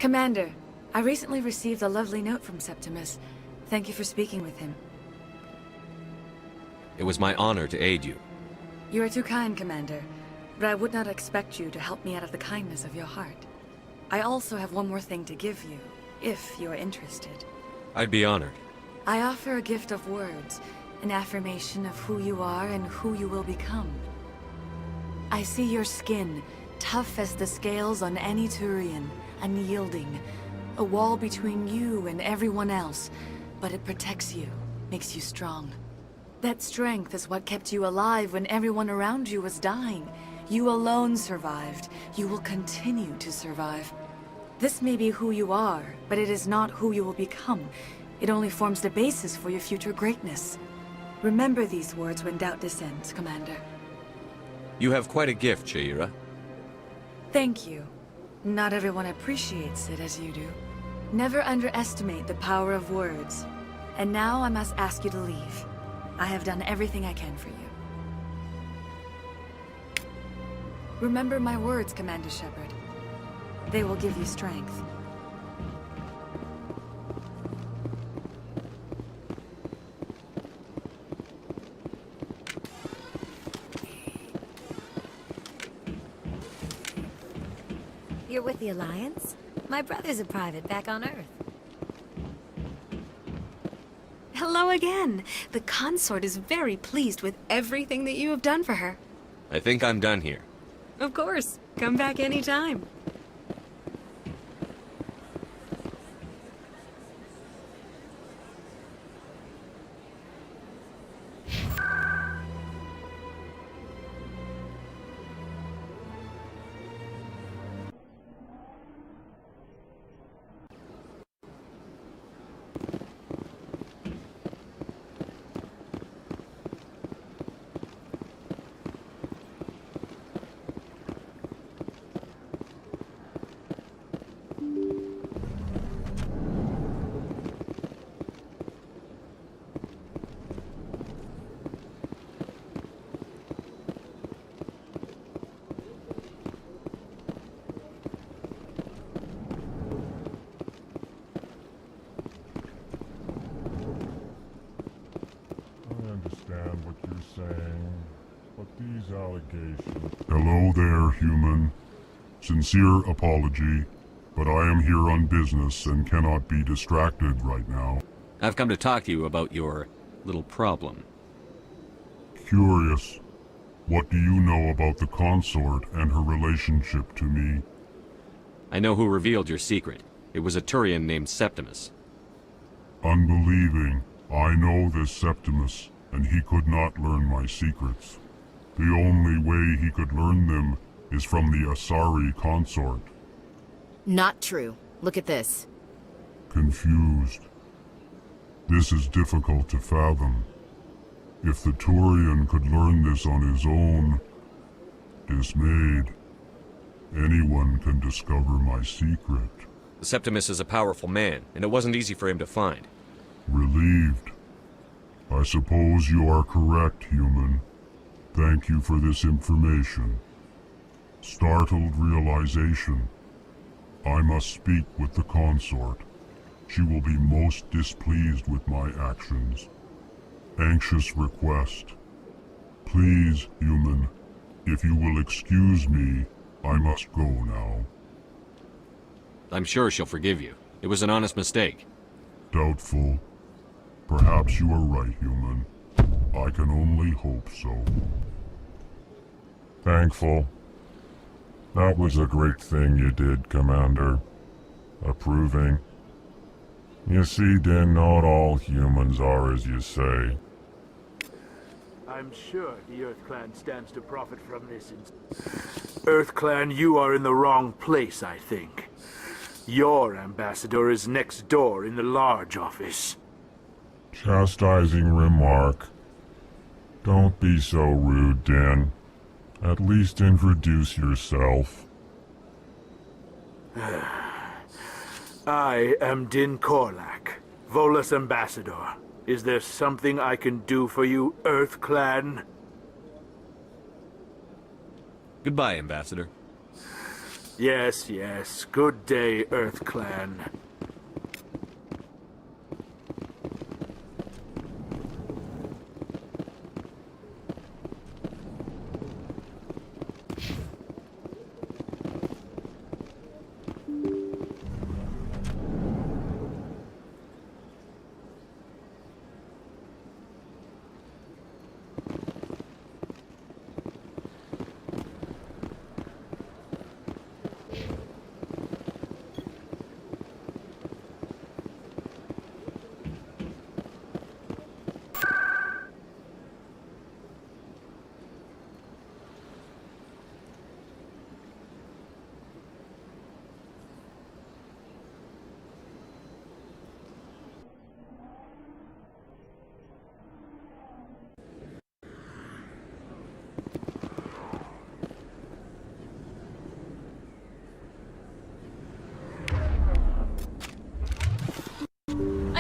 [SPEAKER 3] Commander, I recently received a lovely note from Septimus. Thank you for speaking with him.
[SPEAKER 12] It was my honor to aid you.
[SPEAKER 3] You are too kind, Commander, but I would not expect you to help me out of the kindness of your heart. I also have one more thing to give you, if you are interested.
[SPEAKER 12] I'd be honored.
[SPEAKER 3] I offer a gift of words, an affirmation of who you are and who you will become. I see your skin, tough as the scales on any Turian, unyielding, a wall between you and everyone else, but it protects you, makes you strong. That strength is what kept you alive when everyone around you was dying. You alone survived. You will continue to survive. This may be who you are, but it is not who you will become. It only forms the basis for your future greatness. Remember these words when doubt descends, Commander.
[SPEAKER 12] You have quite a gift, Shaira.
[SPEAKER 3] Thank you. Not everyone appreciates it as you do. Never underestimate the power of words. And now I must ask you to leave. I have done everything I can for you. Remember my words, Commander Shepard. They will give you strength.
[SPEAKER 10] You're with the Alliance? My brother's a private back on Earth.
[SPEAKER 4] Hello again. The consort is very pleased with everything that you have done for her.
[SPEAKER 12] I think I'm done here.
[SPEAKER 4] Of course. Come back anytime.
[SPEAKER 15] What you're saying, but these allegations... Hello there, human. Sincere apology, but I am here on business and cannot be distracted right now.
[SPEAKER 12] I've come to talk to you about your little problem.
[SPEAKER 15] Curious. What do you know about the consort and her relationship to me?
[SPEAKER 12] I know who revealed your secret. It was a Turian named Septimus.
[SPEAKER 15] Unbelieving. I know this Septimus, and he could not learn my secrets. The only way he could learn them is from the Asari consort.
[SPEAKER 1] Not true. Look at this.
[SPEAKER 15] Confused. This is difficult to fathom. If the Turian could learn this on his own, dismayed, anyone can discover my secret.
[SPEAKER 12] Septimus is a powerful man, and it wasn't easy for him to find.
[SPEAKER 15] Relieved. I suppose you are correct, human. Thank you for this information. Startled realization. I must speak with the consort. She will be most displeased with my actions. Anxious request. Please, human, if you will excuse me, I must go now.
[SPEAKER 12] I'm sure she'll forgive you. It was an honest mistake.
[SPEAKER 15] Doubtful. Perhaps you are right, human. I can only hope so. Thankful. That was a great thing you did, Commander. Approving. You see, Din, not all humans are as you say.
[SPEAKER 11] I'm sure the Earth Clan stands to profit from this. Earth Clan, you are in the wrong place, I think. Your ambassador is next door in the large office.
[SPEAKER 15] Chastising remark. Don't be so rude, Din. At least introduce yourself.
[SPEAKER 11] I am Din Korlak, Volus ambassador. Is there something I can do for you, Earth Clan?
[SPEAKER 12] Goodbye, Ambassador.
[SPEAKER 11] Yes, yes. Good day, Earth Clan.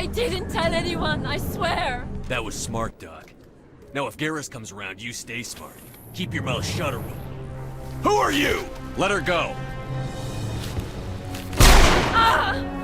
[SPEAKER 5] I didn't tell anyone, I swear!
[SPEAKER 12] That was smart, Doc. Now if Garrus comes around, you stay smart. Keep your mouth shut, or Who are you? Let her go.
[SPEAKER 5] Ah!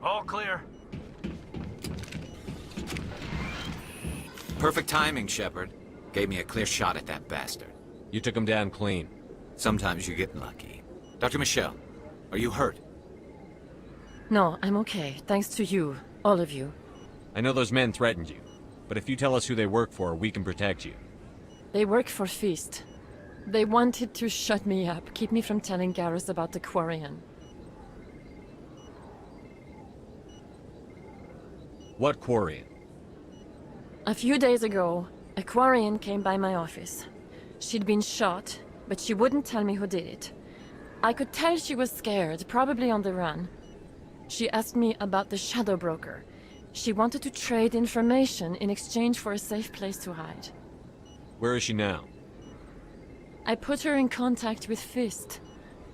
[SPEAKER 20] All clear.
[SPEAKER 14] Perfect timing, Shepard. Gave me a clear shot at that bastard.
[SPEAKER 12] You took him down clean.
[SPEAKER 14] Sometimes you get lucky. Dr. Michelle, are you hurt?
[SPEAKER 5] No, I'm okay, thanks to you, all of you.
[SPEAKER 12] I know those men threatened you, but if you tell us who they work for, we can protect you.
[SPEAKER 5] They work for Feast. They wanted to shut me up, keep me from telling Garrus about the Quarian.
[SPEAKER 12] What Quarian?
[SPEAKER 5] A few days ago, a Quarian came by my office. She'd been shot, but she wouldn't tell me who did it. I could tell she was scared, probably on the run. She asked me about the Shadow Broker. She wanted to trade information in exchange for a safe place to hide.
[SPEAKER 12] Where is she now?
[SPEAKER 5] I put her in contact with Fist.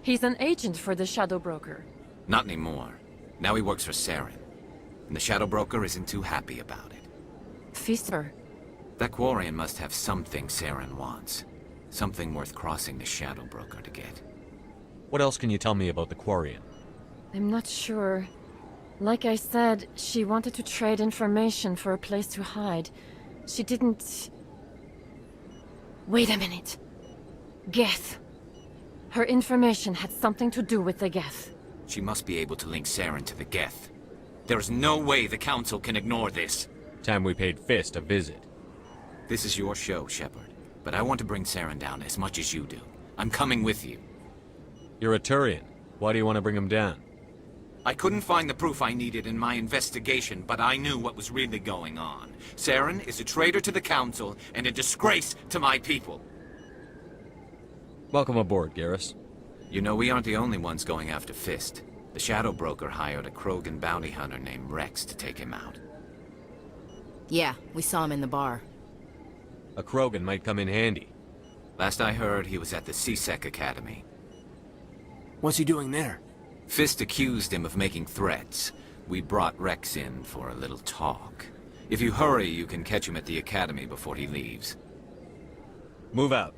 [SPEAKER 5] He's an agent for the Shadow Broker.
[SPEAKER 14] Not anymore. Now he works for Saren. And the Shadow Broker isn't too happy about it.
[SPEAKER 5] Fist her.
[SPEAKER 14] That Quarian must have something Saren wants. Something worth crossing the Shadow Broker to get.
[SPEAKER 12] What else can you tell me about the Quarian?
[SPEAKER 5] I'm not sure. Like I said, she wanted to trade information for a place to hide. She didn't... Wait a minute. Geth. Her information had something to do with the Geth.
[SPEAKER 14] She must be able to link Saren to the Geth. There's no way the Council can ignore this.
[SPEAKER 12] Time we paid Fist a visit.
[SPEAKER 14] This is your show, Shepard. But I want to bring Saren down as much as you do. I'm coming with you.
[SPEAKER 12] You're a Turian. Why do you want to bring him down?
[SPEAKER 14] I couldn't find the proof I needed in my investigation, but I knew what was really going on. Saren is a traitor to the Council and a disgrace to my people.
[SPEAKER 12] Welcome aboard, Garrus.
[SPEAKER 14] You know, we aren't the only ones going after Fist. The Shadow Broker hired a Krogan bounty hunter named Rex to take him out.
[SPEAKER 1] Yeah, we saw him in the bar.
[SPEAKER 12] A Krogan might come in handy.
[SPEAKER 14] Last I heard, he was at the CSEC Academy.
[SPEAKER 7] What's he doing there?
[SPEAKER 14] Fist accused him of making threats. We brought Rex in for a little talk. If you hurry, you can catch him at the Academy before he leaves.
[SPEAKER 12] Move out.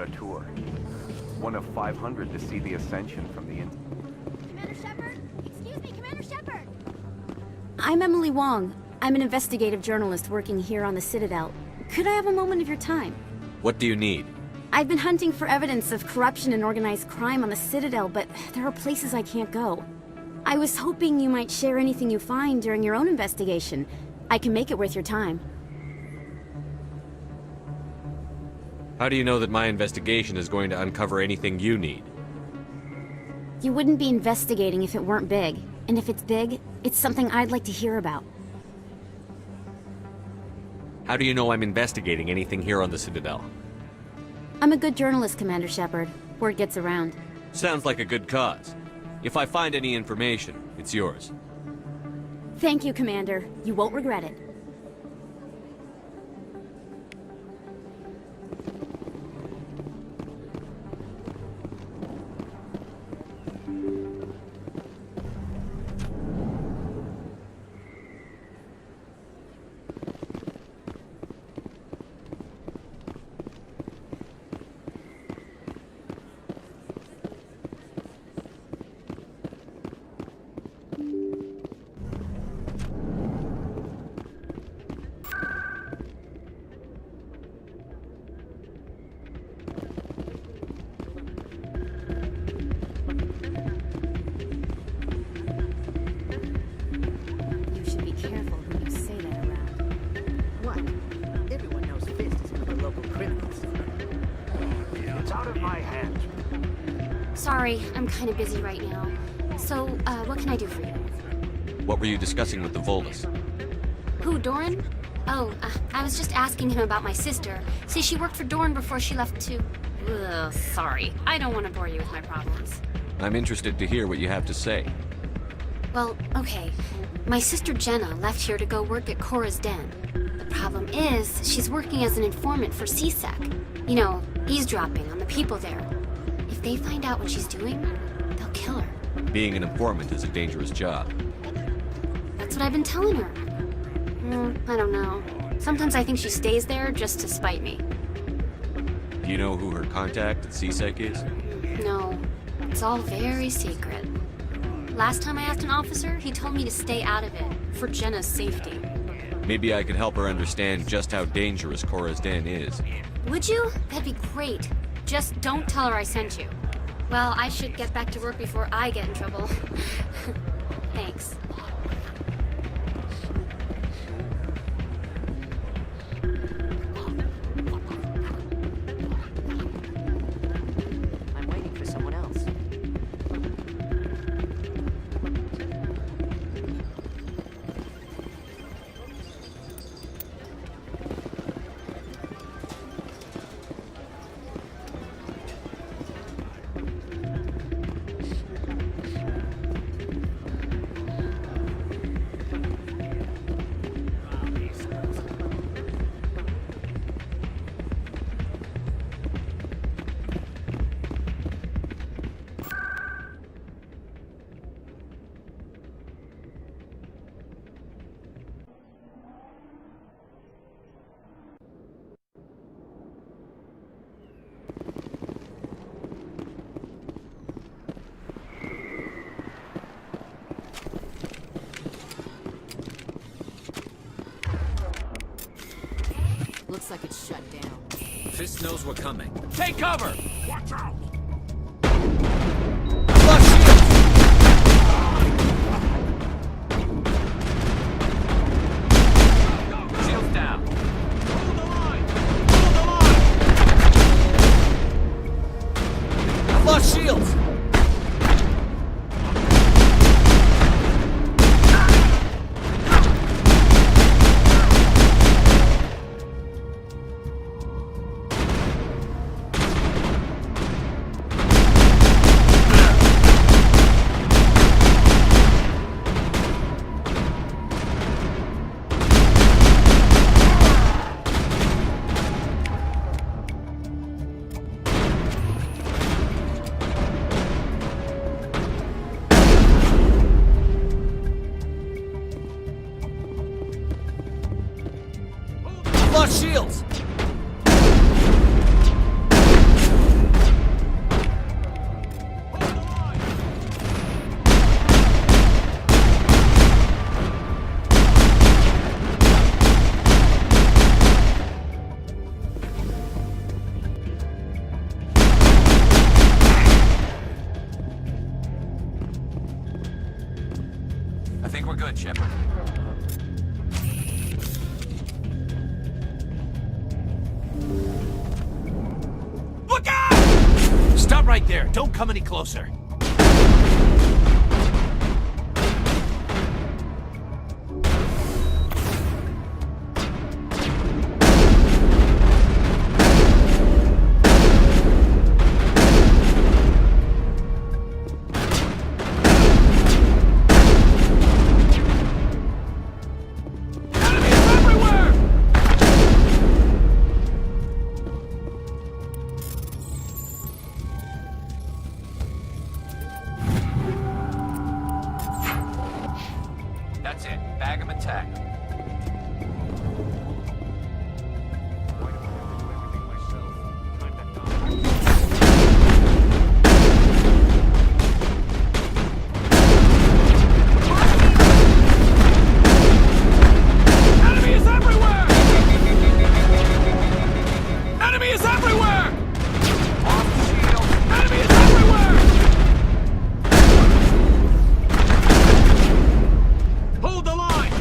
[SPEAKER 20] a tour. One of 500 to see the ascension from the inside.
[SPEAKER 13] Commander Shepard? Excuse me, Commander Shepard!
[SPEAKER 8] I'm Emily Wong. I'm an investigative journalist working here on the Citadel. Could I have a moment of your time?
[SPEAKER 12] What do you need?
[SPEAKER 8] I've been hunting for evidence of corruption and organized crime on the Citadel, but there are places I can't go. I was hoping you might share anything you find during your own investigation. I can make it worth your time.
[SPEAKER 12] How do you know that my investigation is going to uncover anything you need?
[SPEAKER 8] You wouldn't be investigating if it weren't big. And if it's big, it's something I'd like to hear about.
[SPEAKER 12] How do you know I'm investigating anything here on the Citadel?
[SPEAKER 8] I'm a good journalist, Commander Shepard. Word gets around.
[SPEAKER 12] Sounds like a good cause. If I find any information, it's yours.
[SPEAKER 8] Thank you, Commander. You won't regret it. Sorry, I'm kind of busy right now. So, what can I do for you?
[SPEAKER 12] What were you discussing with the Volus?
[SPEAKER 8] Who, Doran? Oh, I was just asking him about my sister. See, she worked for Doran before she left to... Ugh, sorry. I don't want to bore you with my problems.
[SPEAKER 12] I'm interested to hear what you have to say.
[SPEAKER 8] Well, okay. My sister Jenna left here to go work at Cora's Den. The problem is, she's working as an informant for CSEC. You know, eavesdropping on the people there. If they find out what she's doing, they'll kill her.
[SPEAKER 12] Being an informant is a dangerous job.
[SPEAKER 8] That's what I've been telling her. I don't know. Sometimes I think she stays there just to spite me.
[SPEAKER 12] Do you know who her contact at CSEC is?
[SPEAKER 8] No, it's all very secret. Last time I asked an officer, he told me to stay out of it, for Jenna's safety.
[SPEAKER 12] Maybe I could help her understand just how dangerous Cora's Den is.
[SPEAKER 8] Would you? That'd be great. Just don't tell her I sent you. Well, I should get back to work before I get in trouble. Thanks.
[SPEAKER 17] I'm waiting for someone else.
[SPEAKER 1] Looks like it's shut down.
[SPEAKER 14] Fist knows we're coming.
[SPEAKER 18] Take cover!
[SPEAKER 14] Watch out!
[SPEAKER 18] Shields down.
[SPEAKER 14] Hold the line!
[SPEAKER 18] I've lost shields! Lost shields!
[SPEAKER 14] I think we're good, Shepard. Look out!
[SPEAKER 24] Stop right there. Don't come any closer.
[SPEAKER 14] That's it. Bag 'em and tag 'em.
[SPEAKER 24] Enemy is everywhere! Enemy is everywhere!
[SPEAKER 14] Off the shield.
[SPEAKER 24] Enemy is everywhere! Hold the line!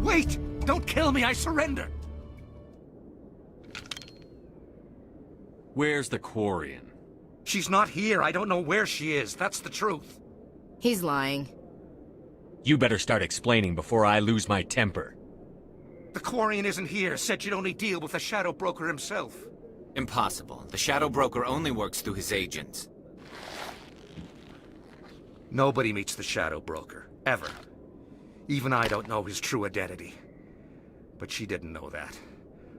[SPEAKER 24] Wait! Don't kill me, I surrender!
[SPEAKER 12] Where's the Quarian?
[SPEAKER 24] She's not here. I don't know where she is. That's the truth.
[SPEAKER 1] He's lying.
[SPEAKER 12] You better start explaining before I lose my temper.
[SPEAKER 24] The Quarian isn't here. Said you'd only deal with the Shadow Broker himself.
[SPEAKER 14] Impossible. The Shadow Broker only works through his agents.
[SPEAKER 24] Nobody meets the Shadow Broker. Ever. Even I don't know his true identity. But she didn't know that.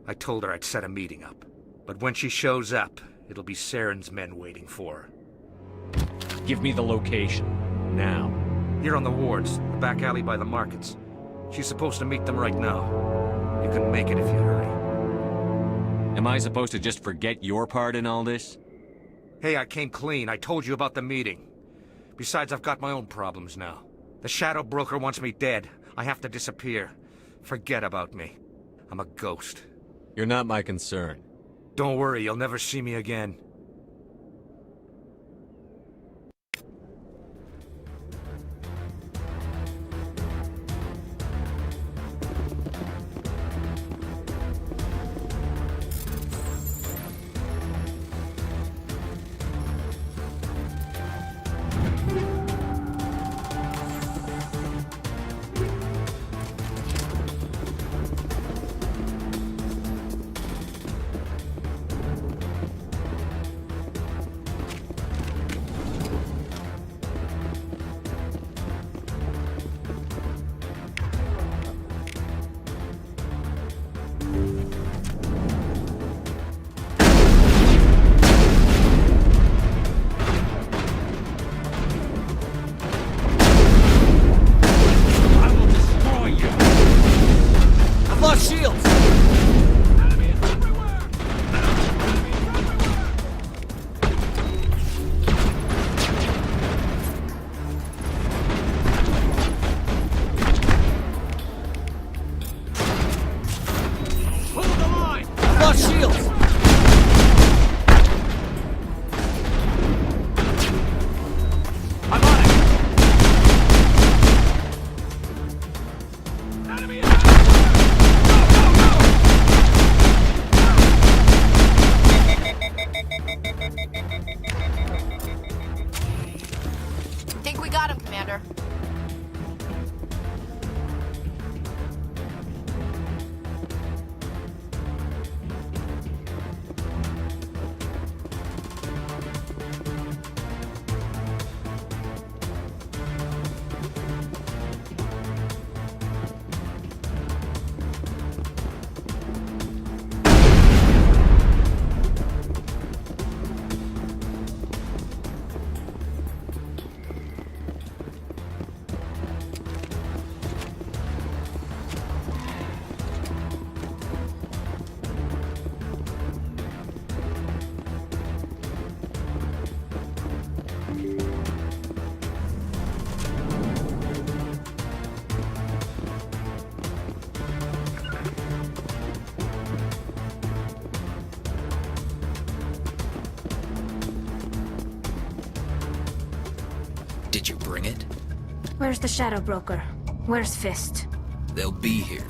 [SPEAKER 24] I told her I'd set a meeting up. But when she shows up, it'll be Saren's men waiting for her.
[SPEAKER 12] Give me the location. Now.
[SPEAKER 24] Here on the wards, the back alley by the markets. She's supposed to meet them right now. You can make it if you hurry.
[SPEAKER 12] Am I supposed to just forget your part in all this?
[SPEAKER 24] Hey, I came clean. I told you about the meeting. Besides, I've got my own problems now. The Shadow Broker wants me dead. I have to disappear. Forget about me. I'm a ghost.
[SPEAKER 12] You're not my concern.
[SPEAKER 24] Don't worry, you'll never see me again.
[SPEAKER 1] Think we got him, Commander.
[SPEAKER 6] Did you bring it?
[SPEAKER 10] Where's the Shadow Broker? Where's Fist?
[SPEAKER 6] They'll be here.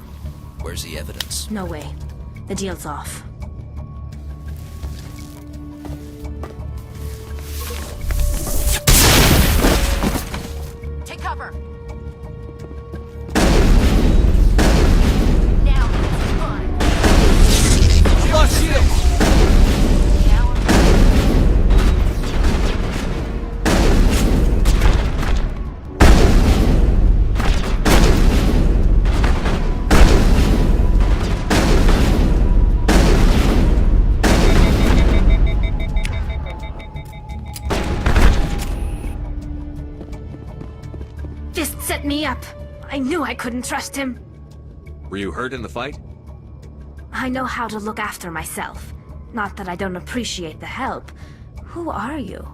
[SPEAKER 6] Where's the evidence?
[SPEAKER 10] No way. The deal's off.
[SPEAKER 1] Take cover!
[SPEAKER 6] She lost shield!
[SPEAKER 10] Fist set me up. I knew I couldn't trust him.
[SPEAKER 12] Were you hurt in the fight?
[SPEAKER 10] I know how to look after myself. Not that I don't appreciate the help. Who are you?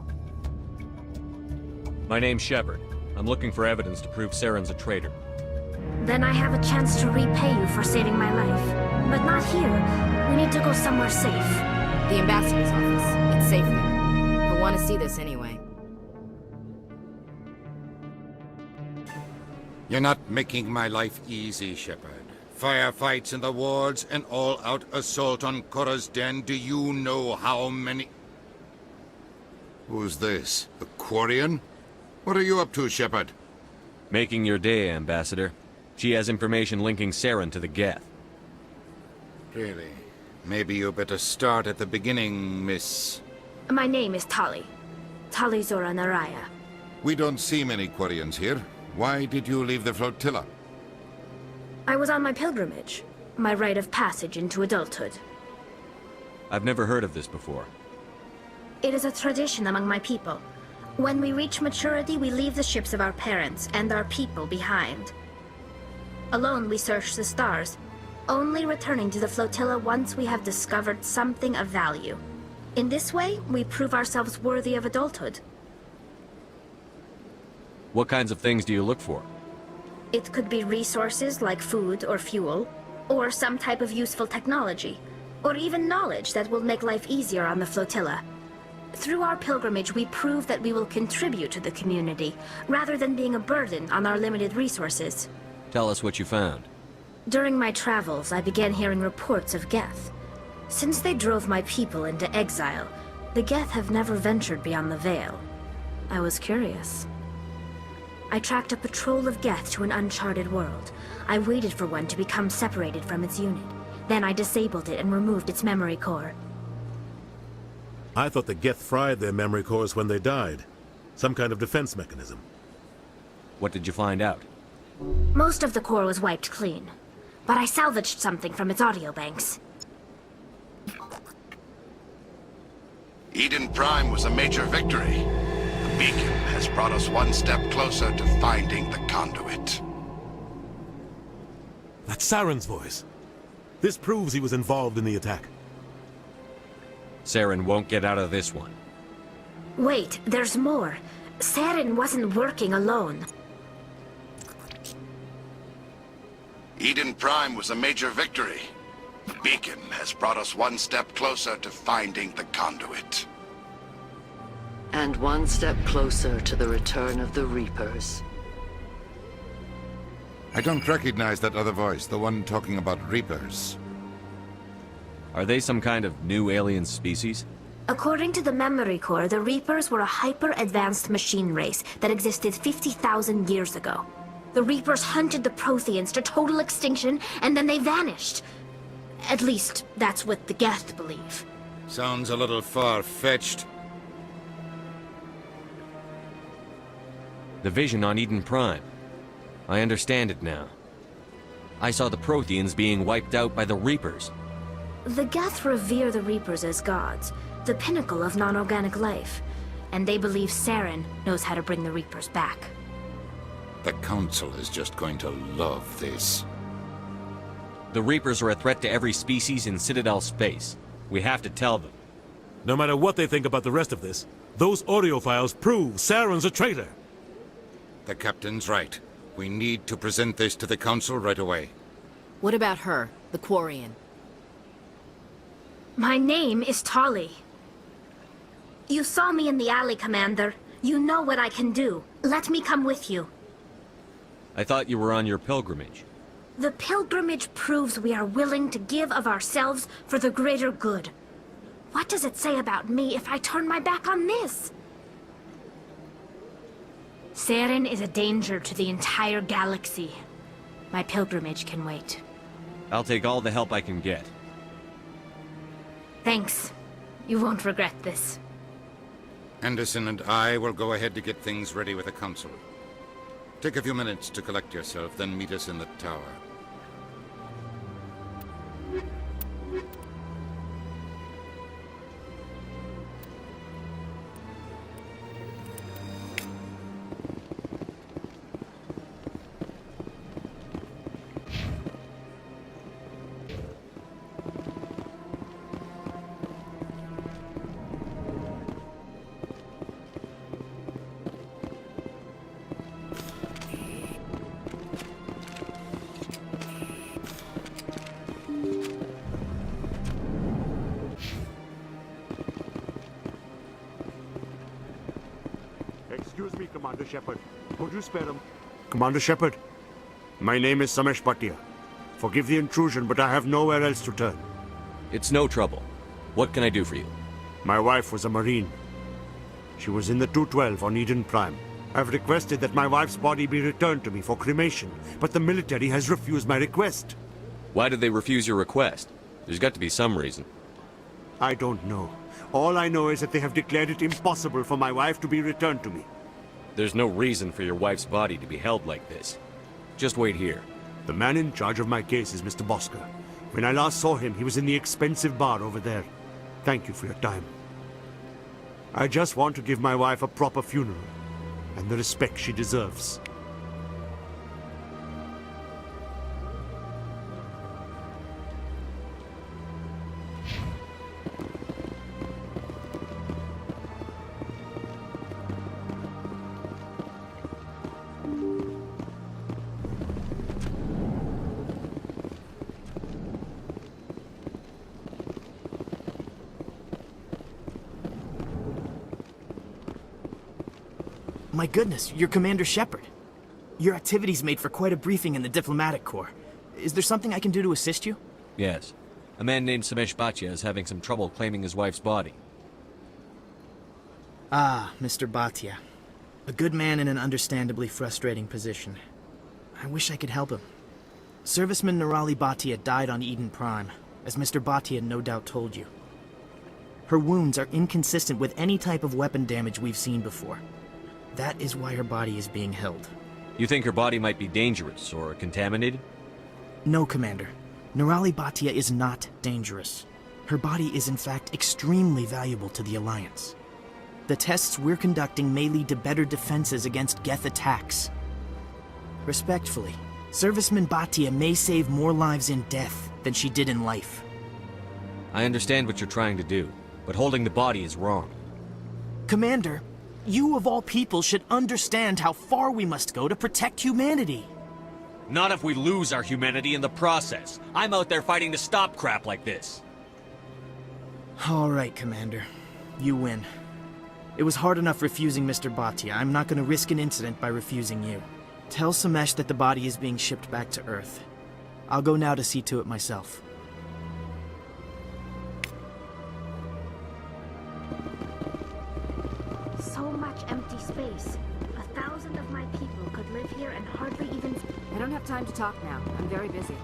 [SPEAKER 12] My name's Shepard. I'm looking for evidence to prove Saren's a traitor.
[SPEAKER 10] Then I have a chance to repay you for saving my life. But not here. We need to go somewhere safe.
[SPEAKER 1] The ambassador's office. It's safe there. He'll want to see this anyway.
[SPEAKER 9] You're not making my life easy, Shepard. Firefights in the wards, an all-out assault on Korra's Den. Do you know how many... Who's this? The Quarian? What are you up to, Shepard?
[SPEAKER 12] Making your day, Ambassador. She has information linking Saren to the Geth.
[SPEAKER 9] Really? Maybe you better start at the beginning, Miss...
[SPEAKER 10] My name is Tali. Tali Zora Naraya.
[SPEAKER 9] We don't see many Quarians here. Why did you leave the flotilla?
[SPEAKER 10] I was on my pilgrimage. My rite of passage into adulthood.
[SPEAKER 12] I've never heard of this before.
[SPEAKER 10] It is a tradition among my people. When we reach maturity, we leave the ships of our parents and our people behind. Alone, we search the stars, only returning to the flotilla once we have discovered something of value. In this way, we prove ourselves worthy of adulthood.
[SPEAKER 12] What kinds of things do you look for?
[SPEAKER 10] It could be resources like food or fuel, or some type of useful technology, or even knowledge that will make life easier on the flotilla. Through our pilgrimage, we prove that we will contribute to the community, rather than being a burden on our limited resources.
[SPEAKER 12] Tell us what you found.
[SPEAKER 10] During my travels, I began hearing reports of Geth. Since they drove my people into exile, the Geth have never ventured beyond the Veil. I was curious. I tracked a patrol of Geth to an uncharted world. I waited for one to become separated from its unit. Then I disabled it and removed its memory core.
[SPEAKER 19] I thought the Geth fried their memory cores when they died. Some kind of defense mechanism.
[SPEAKER 12] What did you find out?
[SPEAKER 10] Most of the core was wiped clean, but I salvaged something from its audio banks.
[SPEAKER 16] Eden Prime was a major victory. The beacon has brought us one step closer to finding the conduit.
[SPEAKER 19] That's Saren's voice. This proves he was involved in the attack.
[SPEAKER 12] Saren won't get out of this one.
[SPEAKER 10] Wait, there's more. Saren wasn't working alone.
[SPEAKER 16] Eden Prime was a major victory. The beacon has brought us one step closer to finding the conduit.
[SPEAKER 23] And one step closer to the return of the Reapers.
[SPEAKER 9] I don't recognize that other voice, the one talking about Reapers.
[SPEAKER 12] Are they some kind of new alien species?
[SPEAKER 10] According to the memory core, the Reapers were a hyper-advanced machine race that existed 50,000 years ago. The Reapers hunted the Protheans to total extinction, and then they vanished. At least, that's what the Geth believe.
[SPEAKER 9] Sounds a little far-fetched.
[SPEAKER 12] The vision on Eden Prime. I understand it now. I saw the Protheans being wiped out by the Reapers.
[SPEAKER 10] The Geth revere the Reapers as gods, the pinnacle of non-organic life, and they believe Saren knows how to bring the Reapers back.
[SPEAKER 9] The Council is just going to love this.
[SPEAKER 12] The Reapers are a threat to every species in Citadel space. We have to tell them.
[SPEAKER 19] No matter what they think about the rest of this, those audio files prove Saren's a traitor.
[SPEAKER 9] The Captain's right. We need to present this to the Council right away.
[SPEAKER 1] What about her, the Quarian?
[SPEAKER 10] My name is Tali. You saw me in the alley, Commander. You know what I can do. Let me come with you.
[SPEAKER 12] I thought you were on your pilgrimage.
[SPEAKER 10] The pilgrimage proves we are willing to give of ourselves for the greater good. What does it say about me if I turn my back on this? Saren is a danger to the entire galaxy. My pilgrimage can wait.
[SPEAKER 12] I'll take all the help I can get.
[SPEAKER 10] Thanks. You won't regret this.
[SPEAKER 9] Anderson and I will go ahead to get things ready with the Council. Take a few minutes to collect yourself, then meet us in the tower.
[SPEAKER 2] Excuse me, Commander Shepard. Could you spare him? Commander Shepard, my name is Samesh Bhatia. Forgive the intrusion, but I have nowhere else to turn.
[SPEAKER 12] It's no trouble. What can I do for you?
[SPEAKER 2] My wife was a Marine. She was in the 212 on Eden Prime. I've requested that my wife's body be returned to me for cremation, but the military has refused my request.
[SPEAKER 12] Why did they refuse your request? There's got to be some reason.
[SPEAKER 2] I don't know. All I know is that they have declared it impossible for my wife to be returned to me.
[SPEAKER 12] There's no reason for your wife's body to be held like this. Just wait here.
[SPEAKER 2] The man in charge of my case is Mr. Bosker. When I last saw him, he was in the expensive bar over there. Thank you for your time. I just want to give my wife a proper funeral, and the respect she deserves.
[SPEAKER 3] My goodness, you're Commander Shepard. Your activities made for quite a briefing in the Diplomatic Corps. Is there something I can do to assist you?
[SPEAKER 12] Yes. A man named Samesh Bhatia is having some trouble claiming his wife's body.
[SPEAKER 3] Ah, Mr. Bhatia. A good man in an understandably frustrating position. I wish I could help him. Serviceman Nirali Bhatia died on Eden Prime, as Mr. Bhatia no doubt told you. Her wounds are inconsistent with any type of weapon damage we've seen before. That is why her body is being held.
[SPEAKER 12] You think her body might be dangerous or contaminated?
[SPEAKER 3] No, Commander. Nirali Bhatia is not dangerous. Her body is in fact extremely valuable to the Alliance. The tests we're conducting may lead to better defenses against Geth attacks. Respectfully, Serviceman Bhatia may save more lives in death than she did in life.
[SPEAKER 12] I understand what you're trying to do, but holding the body is wrong.
[SPEAKER 3] Commander, you of all people should understand how far we must go to protect humanity.
[SPEAKER 12] Not if we lose our humanity in the process. I'm out there fighting to stop crap like this.
[SPEAKER 3] All right, Commander. You win. It was hard enough refusing Mr. Bhatia. I'm not going to risk an incident by refusing you. Tell Samesh that the body is being shipped back to Earth. I'll go now to see to it myself.
[SPEAKER 10] So much empty space. 1,000 of my people could live here and hardly even...
[SPEAKER 21] I don't have time to talk now. I'm very busy.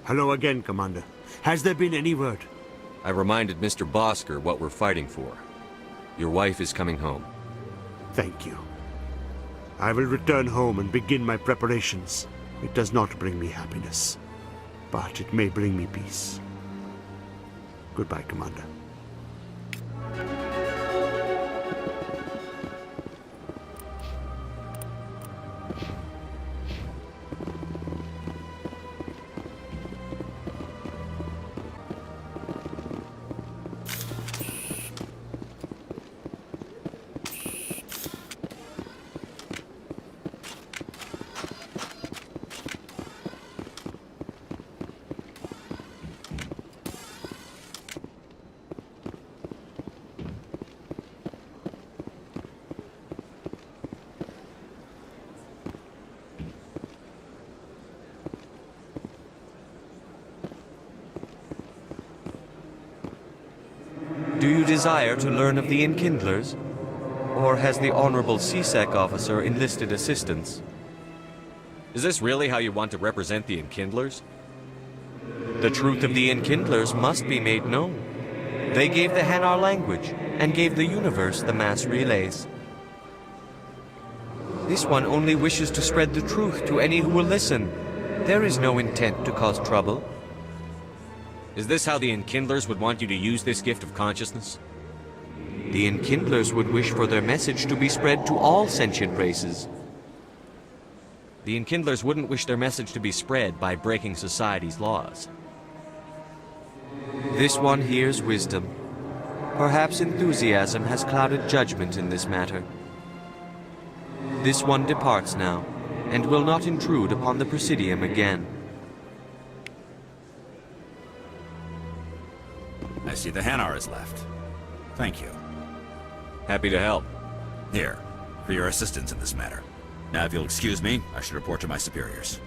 [SPEAKER 2] Hello again, Commander. Has there been any word?
[SPEAKER 12] I reminded Mr. Bosker what we're fighting for. Your wife is coming home.
[SPEAKER 2] Thank you. I will return home and begin my preparations. It does not bring me happiness. but it may bring me peace. Goodbye, Commander.
[SPEAKER 12] Do you desire to learn of the Enkindlers? Or has the Honorable CSEC officer enlisted assistance? Is this really how you want to represent the Enkindlers? The truth of the Enkindlers must be made known. They gave the Hanar language, and gave the universe the mass relays. This one only wishes to spread the truth to any who will listen. There is no intent to cause trouble. Is this how the Enkindlers would want you to use this gift of consciousness? The Enkindlers would wish for their message to be spread to all sentient races. The Enkindlers wouldn't wish their message to be spread by breaking society's laws.
[SPEAKER 4] This one hears wisdom. Perhaps enthusiasm has clouded judgment in this matter. This one departs now, and will not intrude upon the Presidium again.
[SPEAKER 11] I see the Hanar is left. Thank you.
[SPEAKER 12] Happy to help.
[SPEAKER 11] Here, for your assistance in this matter. Now, if you'll excuse me, I should report to my superiors.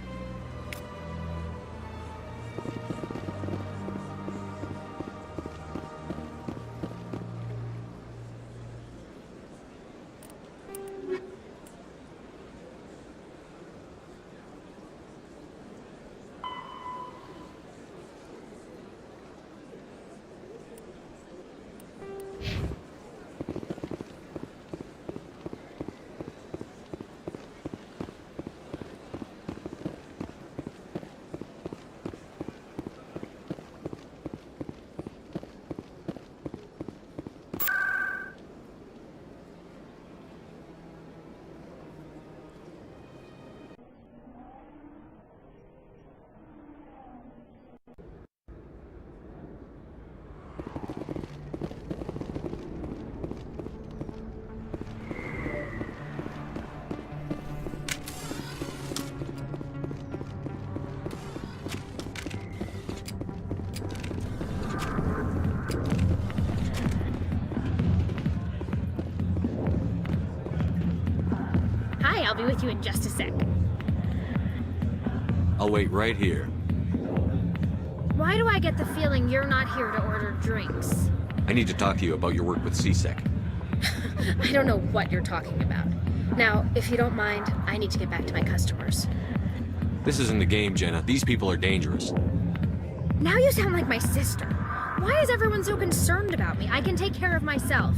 [SPEAKER 13] I'll be with you in just a sec.
[SPEAKER 12] I'll wait right here.
[SPEAKER 13] Why do I get the feeling you're not here to order drinks?
[SPEAKER 12] I need to talk to you about your work with CSEC.
[SPEAKER 13] I don't know what you're talking about. Now, if you don't mind, I need to get back to my customers.
[SPEAKER 12] This isn't a game, Jenna. These people are dangerous.
[SPEAKER 13] Now you sound like my sister. Why is everyone so concerned about me? I can take care of myself.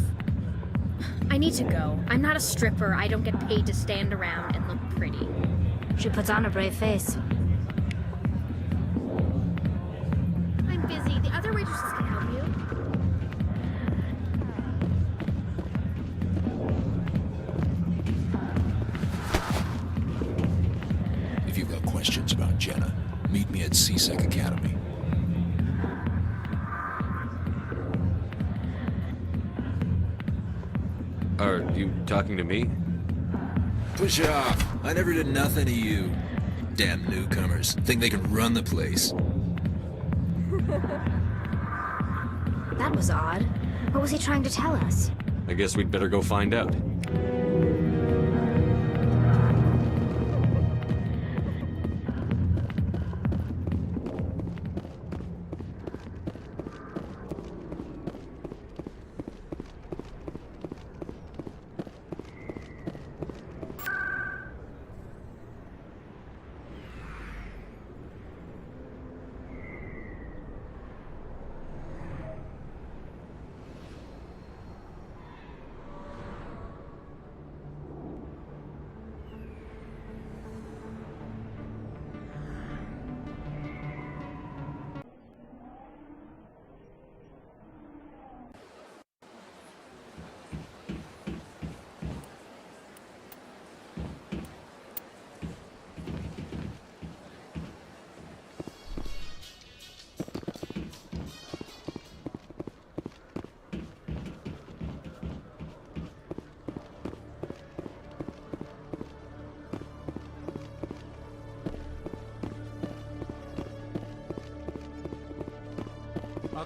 [SPEAKER 13] I need to go. I'm not a stripper. I don't get paid to stand around and look pretty.
[SPEAKER 10] She puts on a brave face.
[SPEAKER 13] I'm busy. The other waitresses can help you.
[SPEAKER 6] If you've got questions about Jenna, meet me at CSEC Academy.
[SPEAKER 12] Are you talking to me?
[SPEAKER 6] Push off. I never did nothing to you. Damn newcomers. Think they can run the place.
[SPEAKER 10] That was odd. What was he trying to tell us?
[SPEAKER 12] I guess we'd better go find out.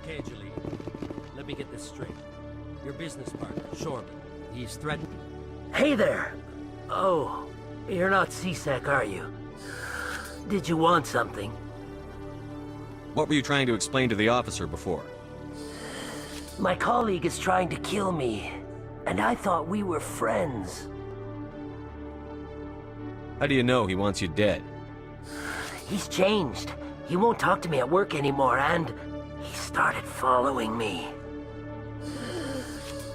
[SPEAKER 5] Okay, Julie. Let me get this straight. Your business partner, Shorman, he's threatened...
[SPEAKER 7] Hey there! Oh, you're not CSEC, are you? Did you want something?
[SPEAKER 12] What were you trying to explain to the officer before?
[SPEAKER 7] My colleague is trying to kill me, and I thought we were friends.
[SPEAKER 12] How do you know he wants you dead?
[SPEAKER 7] He's changed. He won't talk to me at work anymore, and he started following me.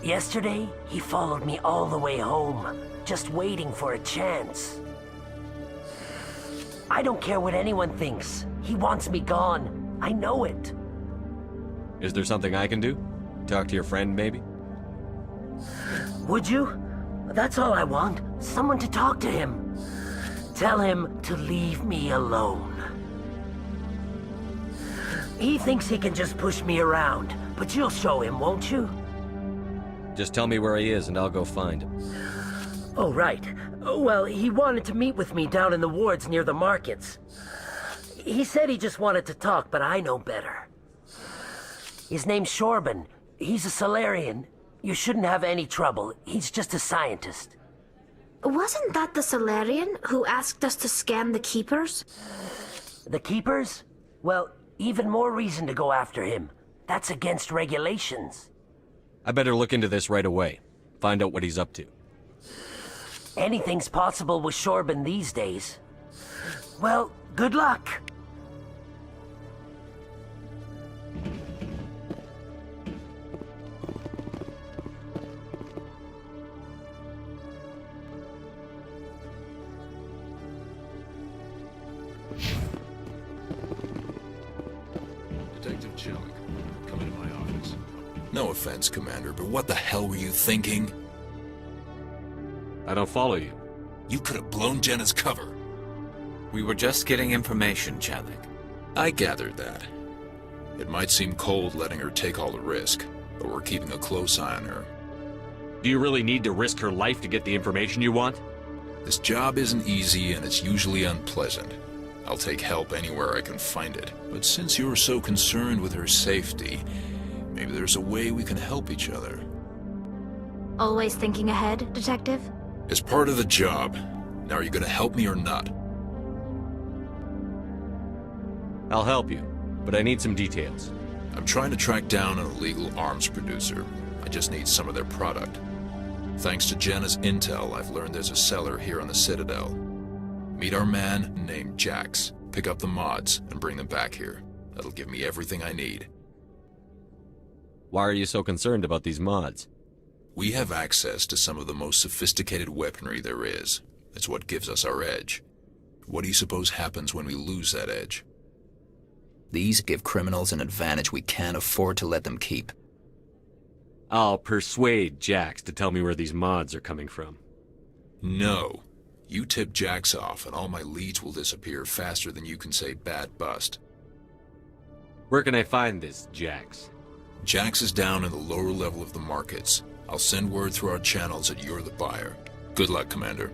[SPEAKER 7] Yesterday, he followed me all the way home, just waiting for a chance. I don't care what anyone thinks. He wants me gone. I know it.
[SPEAKER 12] Is there something I can do? Talk to your friend, maybe?
[SPEAKER 7] Would you? That's all I want. Someone to talk to him. Tell him to leave me alone. He thinks he can just push me around, but you'll show him, won't you?
[SPEAKER 12] Just tell me where he is and I'll go find him.
[SPEAKER 7] Oh, right. Well, he wanted to meet with me down in the wards near the markets. He said he just wanted to talk, but I know better. His name's Shorban. He's a Solarian. You shouldn't have any trouble. He's just a scientist.
[SPEAKER 10] Wasn't that the Solarian who asked us to scan the Keepers?
[SPEAKER 7] The Keepers? Well, even more reason to go after him. That's against regulations.
[SPEAKER 12] I better look into this right away. Find out what he's up to.
[SPEAKER 7] Anything's possible with Shorban these days. Well, good luck.
[SPEAKER 6] Detective Jellick, come into my office. No offense, Commander, but what the hell were you thinking?
[SPEAKER 12] I don't follow you.
[SPEAKER 6] You could have blown Jenna's cover.
[SPEAKER 14] We were just getting information, Jellick.
[SPEAKER 6] I gathered that. It might seem cold letting her take all the risk, but we're keeping a close eye on her.
[SPEAKER 12] Do you really need to risk her life to get the information you want?
[SPEAKER 6] This job isn't easy and it's usually unpleasant. I'll take help anywhere I can find it. But since you're so concerned with her safety, maybe there's a way we can help each other.
[SPEAKER 10] Always thinking ahead, Detective?
[SPEAKER 6] It's part of the job. Now are you gonna help me or not?
[SPEAKER 12] I'll help you, but I need some details.
[SPEAKER 6] I'm trying to track down an illegal arms producer. I just need some of their product. Thanks to Jenna's intel, I've learned there's a seller here on the Citadel. Meet our man named Jax, pick up the mods, and bring them back here. That'll give me everything I need.
[SPEAKER 12] Why are you so concerned about these mods?
[SPEAKER 6] We have access to some of the most sophisticated weaponry there is. It's what gives us our edge. What do you suppose happens when we lose that edge?
[SPEAKER 15] These give criminals an advantage we can't afford to let them keep.
[SPEAKER 12] I'll persuade Jax to tell me where these mods are coming from.
[SPEAKER 6] No. You tip Jax off and all my leads will disappear faster than you can say bad bust.
[SPEAKER 12] Where can I find this Jax?
[SPEAKER 6] Jax is down in the lower level of the markets. I'll send word through our channels that you're the buyer. Good luck, Commander.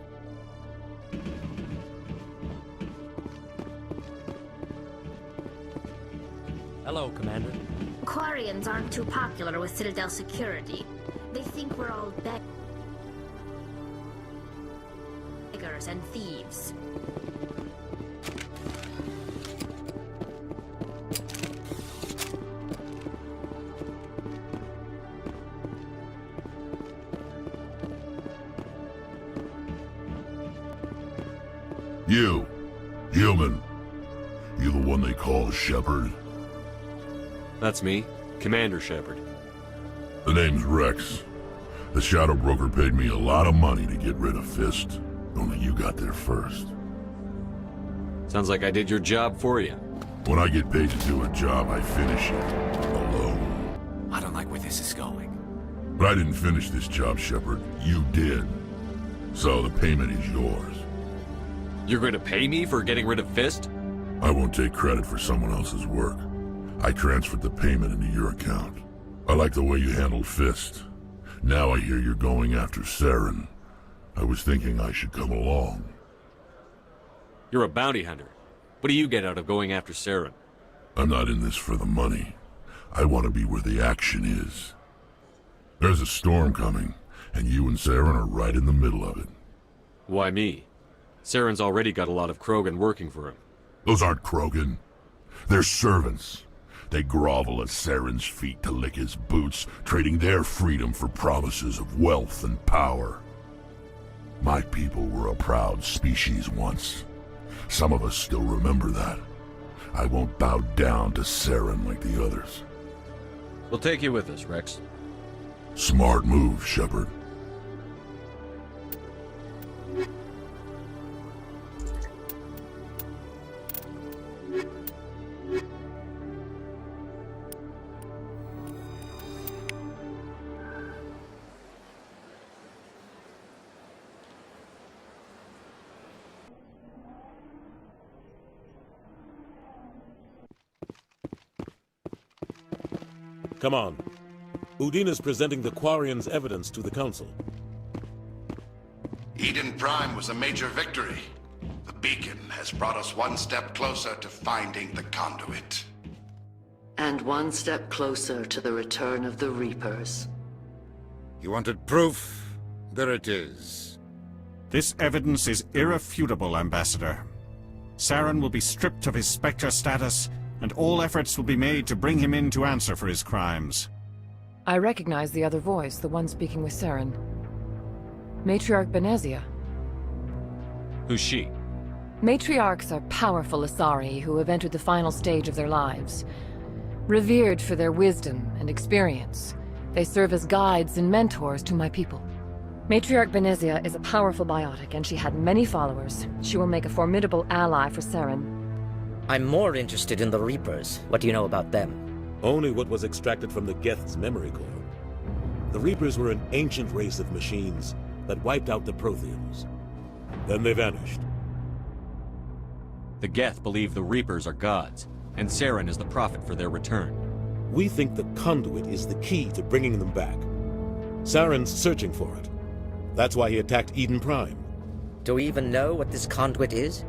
[SPEAKER 5] Hello, Commander.
[SPEAKER 10] Quarians aren't too popular with Citadel security. They think we're all beggars and thieves.
[SPEAKER 22] You, human. You the one they call Shepard?
[SPEAKER 12] That's me, Commander Shepard.
[SPEAKER 22] The name's Rex. The Shadow Broker paid me a lot of money to get rid of Fist. Only you got there first.
[SPEAKER 12] Sounds like I did your job for you.
[SPEAKER 22] When I get paid to do a job, I finish it. Alone.
[SPEAKER 14] I don't like where this is going.
[SPEAKER 22] But I didn't finish this job, Shepard. You did. So the payment is yours.
[SPEAKER 12] You're going to pay me for getting rid of Fist?
[SPEAKER 22] I won't take credit for someone else's work. I transferred the payment into your account. I like the way you handled Fist. Now I hear you're going after Saren. I was thinking I should come along.
[SPEAKER 12] You're a bounty hunter. What do you get out of going after Saren?
[SPEAKER 22] I'm not in this for the money. I want to be where the action is. There's a storm coming, and you and Saren are right in the middle of it.
[SPEAKER 12] Why me? Saren's already got a lot of Krogan working for him.
[SPEAKER 22] Those aren't Krogan. They're servants. They grovel at Saren's feet to lick his boots, trading their freedom for promises of wealth and power. My people were a proud species once. Some of us still remember that. I won't bow down to Saren like the others.
[SPEAKER 12] We'll take you with us, Rex.
[SPEAKER 22] Smart move, Shepard.
[SPEAKER 19] Come on. Udina's presenting the Quarians' evidence to the Council.
[SPEAKER 8] Eden Prime was a major victory. The beacon has brought us one step closer to finding the conduit.
[SPEAKER 23] And one step closer to the return of the Reapers.
[SPEAKER 9] You wanted proof? There it is.
[SPEAKER 17] This evidence is irrefutable, Ambassador. Saren will be stripped of his Spectre status, and all efforts will be made to bring him in to answer for his crimes.
[SPEAKER 18] I recognize the other voice, the one speaking with Saren. Matriarch Benezia.
[SPEAKER 12] Who's she?
[SPEAKER 18] Matriarchs are powerful Asari who have entered the final stage of their lives. Revered for their wisdom and experience, they serve as guides and mentors to my people. Matriarch Benezia is a powerful biotic, and she had many followers. She will make a formidable ally for Saren.
[SPEAKER 20] I'm more interested in the Reapers. What do you know about them?
[SPEAKER 19] Only what was extracted from the Geth's memory core. The Reapers were an ancient race of machines that wiped out the Protheans. Then they vanished.
[SPEAKER 12] The Geth believe the Reapers are gods, and Saren is the prophet for their return.
[SPEAKER 19] We think the conduit is the key to bringing them back. Saren's searching for it. That's why he attacked Eden Prime.
[SPEAKER 20] Do we even know what this conduit is?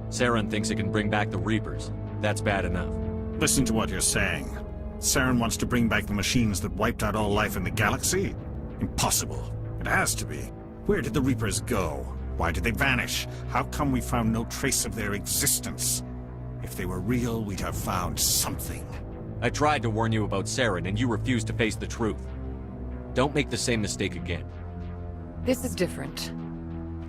[SPEAKER 12] Saren thinks it can bring back the Reapers. That's bad enough.
[SPEAKER 17] Listen to what you're saying. Saren wants to bring back the machines that wiped out all life in the galaxy? Impossible. It has to be. Where did the Reapers go? Why did they vanish? How come we found no trace of their existence? If they were real, we'd have found something.
[SPEAKER 12] I tried to warn you about Saren, and you refused to face the truth. Don't make the same mistake again.
[SPEAKER 18] This is different.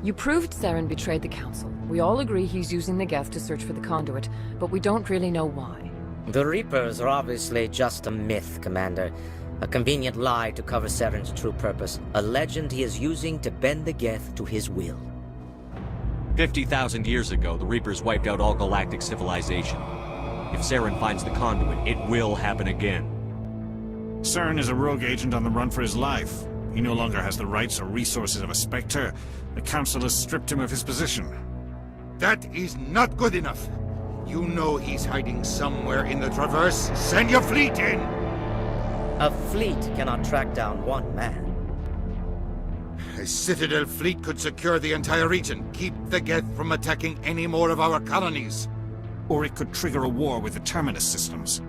[SPEAKER 18] You proved Saren betrayed the Council. We all agree he's using the Geth to search for the conduit, but we don't really know why.
[SPEAKER 20] The Reapers are obviously just a myth, Commander. A convenient lie to cover Saren's true purpose. A legend he is using to bend the Geth to his will.
[SPEAKER 12] 50,000 years ago, the Reapers wiped out all galactic civilization. If Saren finds the conduit, it will happen again.
[SPEAKER 17] Saren is a rogue agent on the run for his life. He no longer has the rights or resources of a Spectre. The Council has stripped him of his position.
[SPEAKER 9] That is not good enough. You know he's hiding somewhere in the Traverse. Send your fleet in!
[SPEAKER 20] A fleet cannot track down one man.
[SPEAKER 9] A Citadel fleet could secure the entire region, keep the Geth from attacking any more of our colonies.
[SPEAKER 17] Or it could trigger a war with the Terminus systems.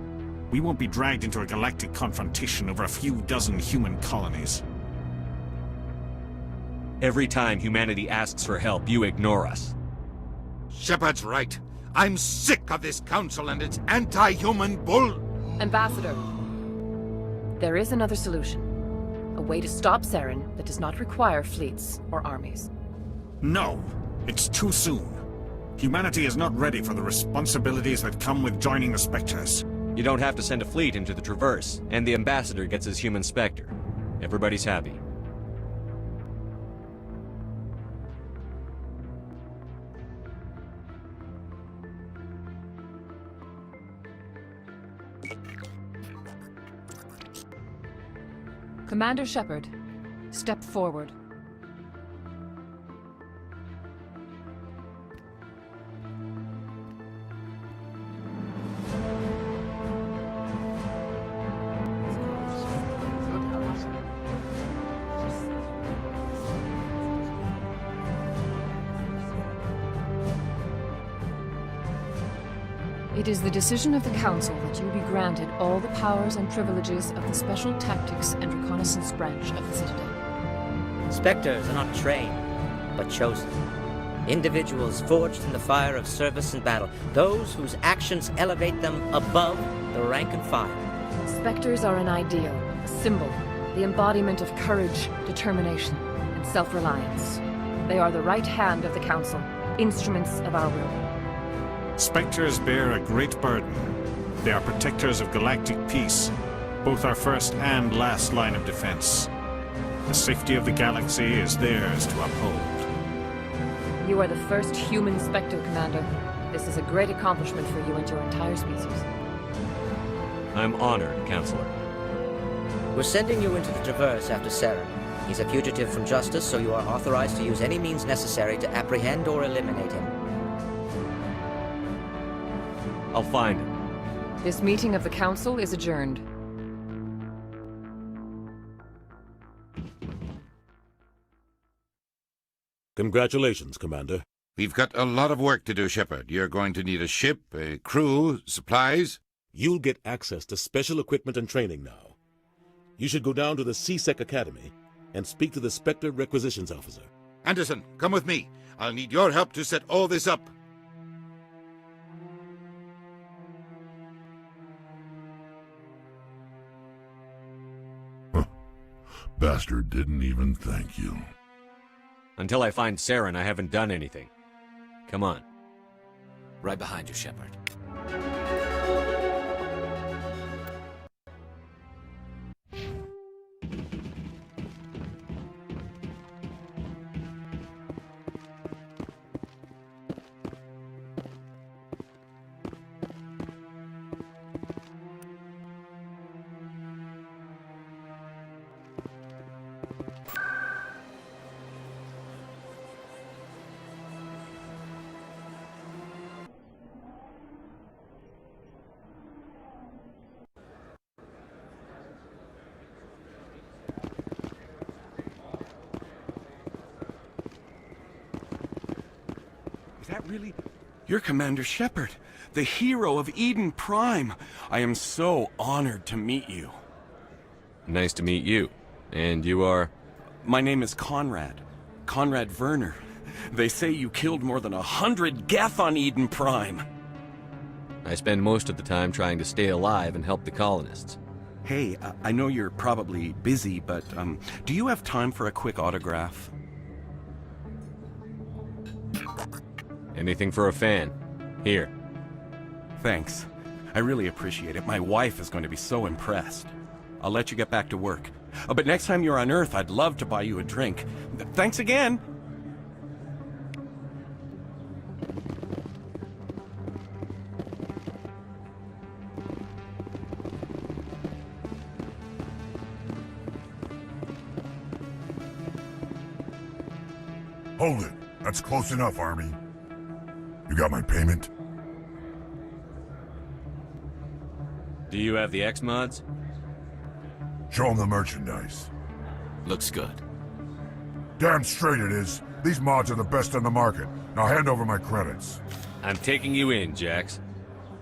[SPEAKER 17] We won't be dragged into a galactic confrontation over a few dozen human colonies.
[SPEAKER 12] Every time humanity asks for help, you ignore us.
[SPEAKER 9] Shepard's right. I'm sick of this council and its anti-human bull...
[SPEAKER 18] Ambassador, there is another solution. A way to stop Saren that does not require fleets or armies.
[SPEAKER 17] No, it's too soon. Humanity is not ready for the responsibilities that come with joining the Spectres.
[SPEAKER 12] You don't have to send a fleet into the Traverse, and the Ambassador gets his human Spectre. Everybody's happy.
[SPEAKER 18] Commander Shepard, step forward. It is the decision of the Council that you be granted all the powers and privileges of the Special Tactics and Reconnaissance Branch of the Citadel.
[SPEAKER 20] Spectres are not trained, but chosen. Individuals forged in the fire of service and battle, those whose actions elevate them above the rank and file.
[SPEAKER 18] Spectres are an ideal, a symbol, the embodiment of courage, determination, and self-reliance. They are the right hand of the Council, instruments of our will.
[SPEAKER 17] Spectres bear a great burden. They are protectors of galactic peace, both our first and last line of defense. The safety of the galaxy is theirs to uphold.
[SPEAKER 18] You are the first human Spectre, Commander. This is a great accomplishment for you and your entire species.
[SPEAKER 12] I'm honored, Counselor.
[SPEAKER 20] We're sending you into the Traverse after Saren. He's a fugitive from justice, so you are authorized to use any means necessary to apprehend or eliminate him.
[SPEAKER 12] I'll find him.
[SPEAKER 18] This meeting of the Council is adjourned.
[SPEAKER 19] Congratulations, Commander.
[SPEAKER 9] We've got a lot of work to do, Shepard. You're going to need a ship, a crew, supplies.
[SPEAKER 19] You'll get access to special equipment and training now. You should go down to the C-Sec Academy and speak to the Spectre Requisitions Officer.
[SPEAKER 9] Anderson, come with me. I'll need your help to set all this up.
[SPEAKER 22] Bastard didn't even thank you.
[SPEAKER 12] Until I find Saren, I haven't done anything. Come on.
[SPEAKER 14] Right behind you, Shepard.
[SPEAKER 1] Is that really... You're Commander Shepard, the hero of Eden Prime. I am so honored to meet you.
[SPEAKER 12] Nice to meet you. And you are?
[SPEAKER 1] My name is Conrad. Conrad Werner. They say you killed more than 100 Geth on Eden Prime.
[SPEAKER 12] I spend most of the time trying to stay alive and help the colonists.
[SPEAKER 1] Hey, I know you're probably busy, but do you have time for a quick autograph?
[SPEAKER 12] Anything for a fan. Here.
[SPEAKER 1] Thanks. I really appreciate it. My wife is going to be so impressed. I'll let you get back to work. But next time you're on Earth, I'd love to buy you a drink. Thanks again!
[SPEAKER 22] Hold it. That's close enough, Army. You got my payment?
[SPEAKER 12] Do you have the X-Mods?
[SPEAKER 22] Show them the merchandise.
[SPEAKER 14] Looks good.
[SPEAKER 22] Damn straight it is. These mods are the best on the market. Now hand over my credits.
[SPEAKER 12] I'm taking you in, Jax.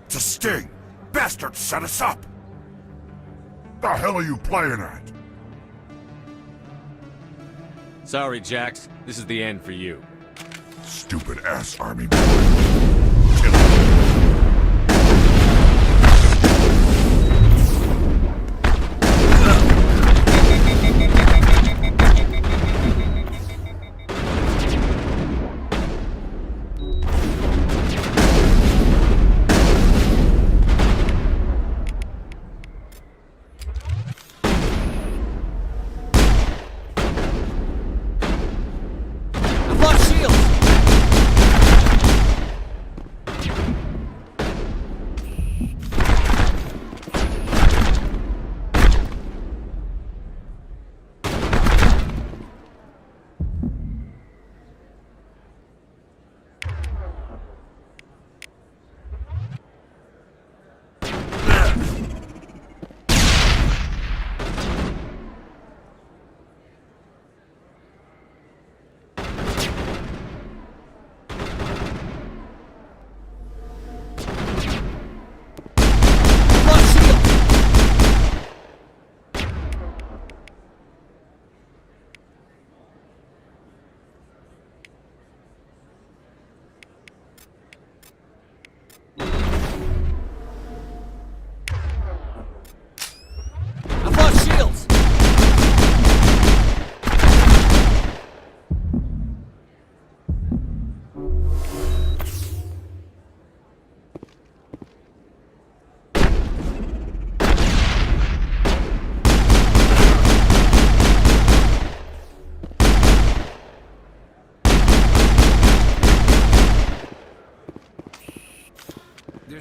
[SPEAKER 22] It's a sting! Bastards set us up! The hell are you playing at?
[SPEAKER 12] Sorry, Jax. This is the end for you.
[SPEAKER 22] Stupid ass Army.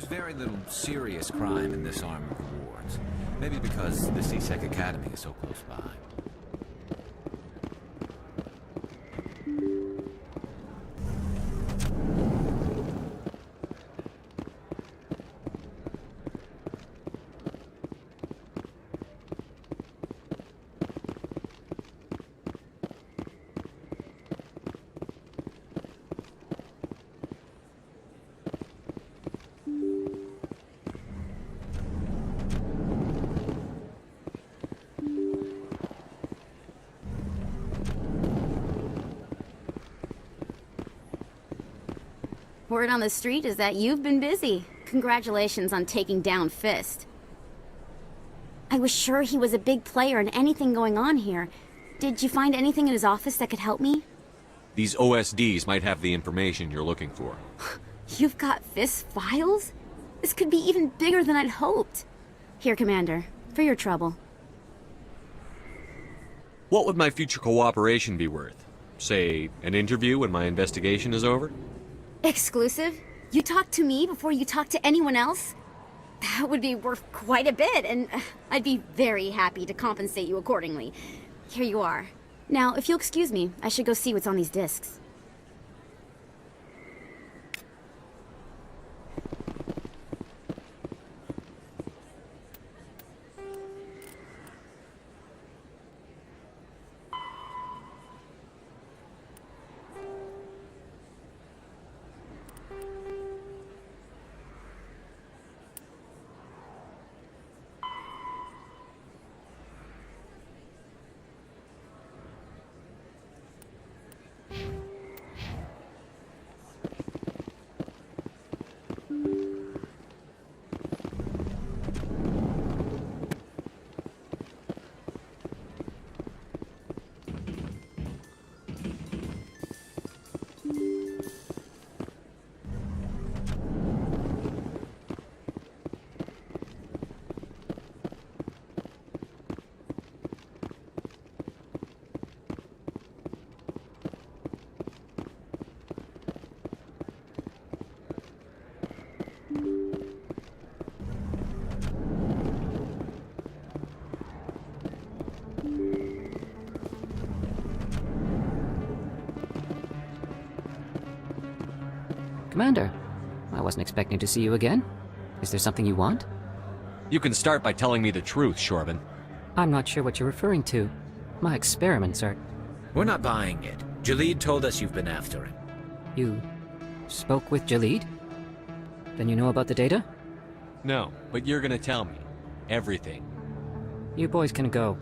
[SPEAKER 3] very little serious crime in this arm of the wards. Maybe because the CSEC Academy is so close by.
[SPEAKER 16] Word on the street is that you've been busy. Congratulations on taking down Fist. I was sure he was a big player in anything going on here. Did you find anything in his office that could help me?
[SPEAKER 12] These OSDs might have the information you're looking for.
[SPEAKER 16] You've got Fist's files? This could be even bigger than I'd hoped. Here, Commander, for your trouble.
[SPEAKER 12] What would my future cooperation be worth? Say, an interview when my investigation is over?
[SPEAKER 16] Exclusive? You talk to me before you talk to anyone else? That would be worth quite a bit, and I'd be very happy to compensate you accordingly. Here you are. Now, if you'll excuse me, I should go see what's on these discs.
[SPEAKER 21] Commander, I wasn't expecting to see you again. Is there something you want?
[SPEAKER 12] You can start by telling me the truth, Shorban.
[SPEAKER 21] I'm not sure what you're referring to. My experiments are...
[SPEAKER 3] We're not buying it. Jalid told us you've been after him.
[SPEAKER 21] You spoke with Jalid? Then you know about the data?
[SPEAKER 12] No, but you're gonna tell me. Everything.
[SPEAKER 21] You boys can go.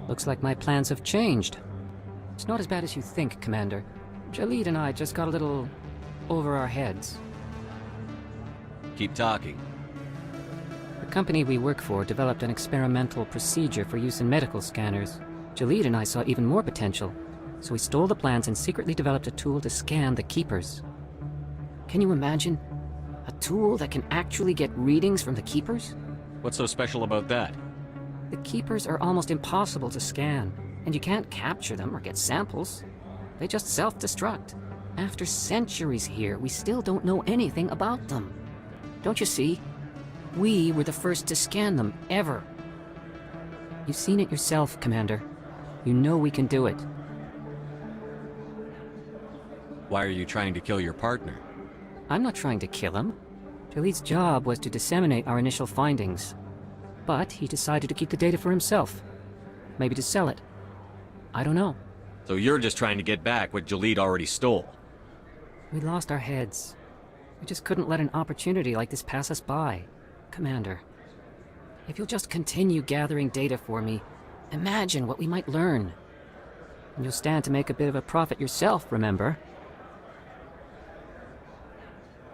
[SPEAKER 21] Looks like my plans have changed. It's not as bad as you think, Commander. Jalid and I just got a little over our heads.
[SPEAKER 12] Keep talking.
[SPEAKER 21] The company we work for developed an experimental procedure for use in medical scanners. Jalid and I saw even more potential, so we stole the plans and secretly developed a tool to scan the Keepers. Can you imagine? A tool that can actually get readings from the Keepers?
[SPEAKER 12] What's so special about that?
[SPEAKER 21] The Keepers are almost impossible to scan, and you can't capture them or get samples. They just self-destruct. After centuries here, we still don't know anything about them. Don't you see? We were the first to scan them, ever. You've seen it yourself, Commander. You know we can do it.
[SPEAKER 12] Why are you trying to kill your partner?
[SPEAKER 21] I'm not trying to kill him. Jalid's job was to disseminate our initial findings. But he decided to keep the data for himself. Maybe to sell it. I don't know.
[SPEAKER 12] So you're just trying to get back what Jalid already stole?
[SPEAKER 21] We lost our heads. We just couldn't let an opportunity like this pass us by. Commander, if you'll just continue gathering data for me, imagine what we might learn. And you'll stand to make a bit of a profit yourself, remember?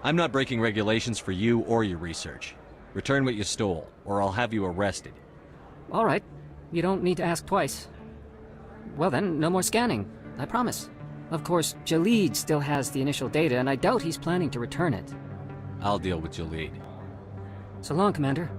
[SPEAKER 12] I'm not breaking regulations for you or your research. Return what you stole, or I'll have you arrested.
[SPEAKER 21] All right. You don't need to ask twice. Well then, no more scanning. I promise. Of course, Jalid still has the initial data, and I doubt he's planning to return it.
[SPEAKER 12] I'll deal with Jalid.
[SPEAKER 21] So long, Commander.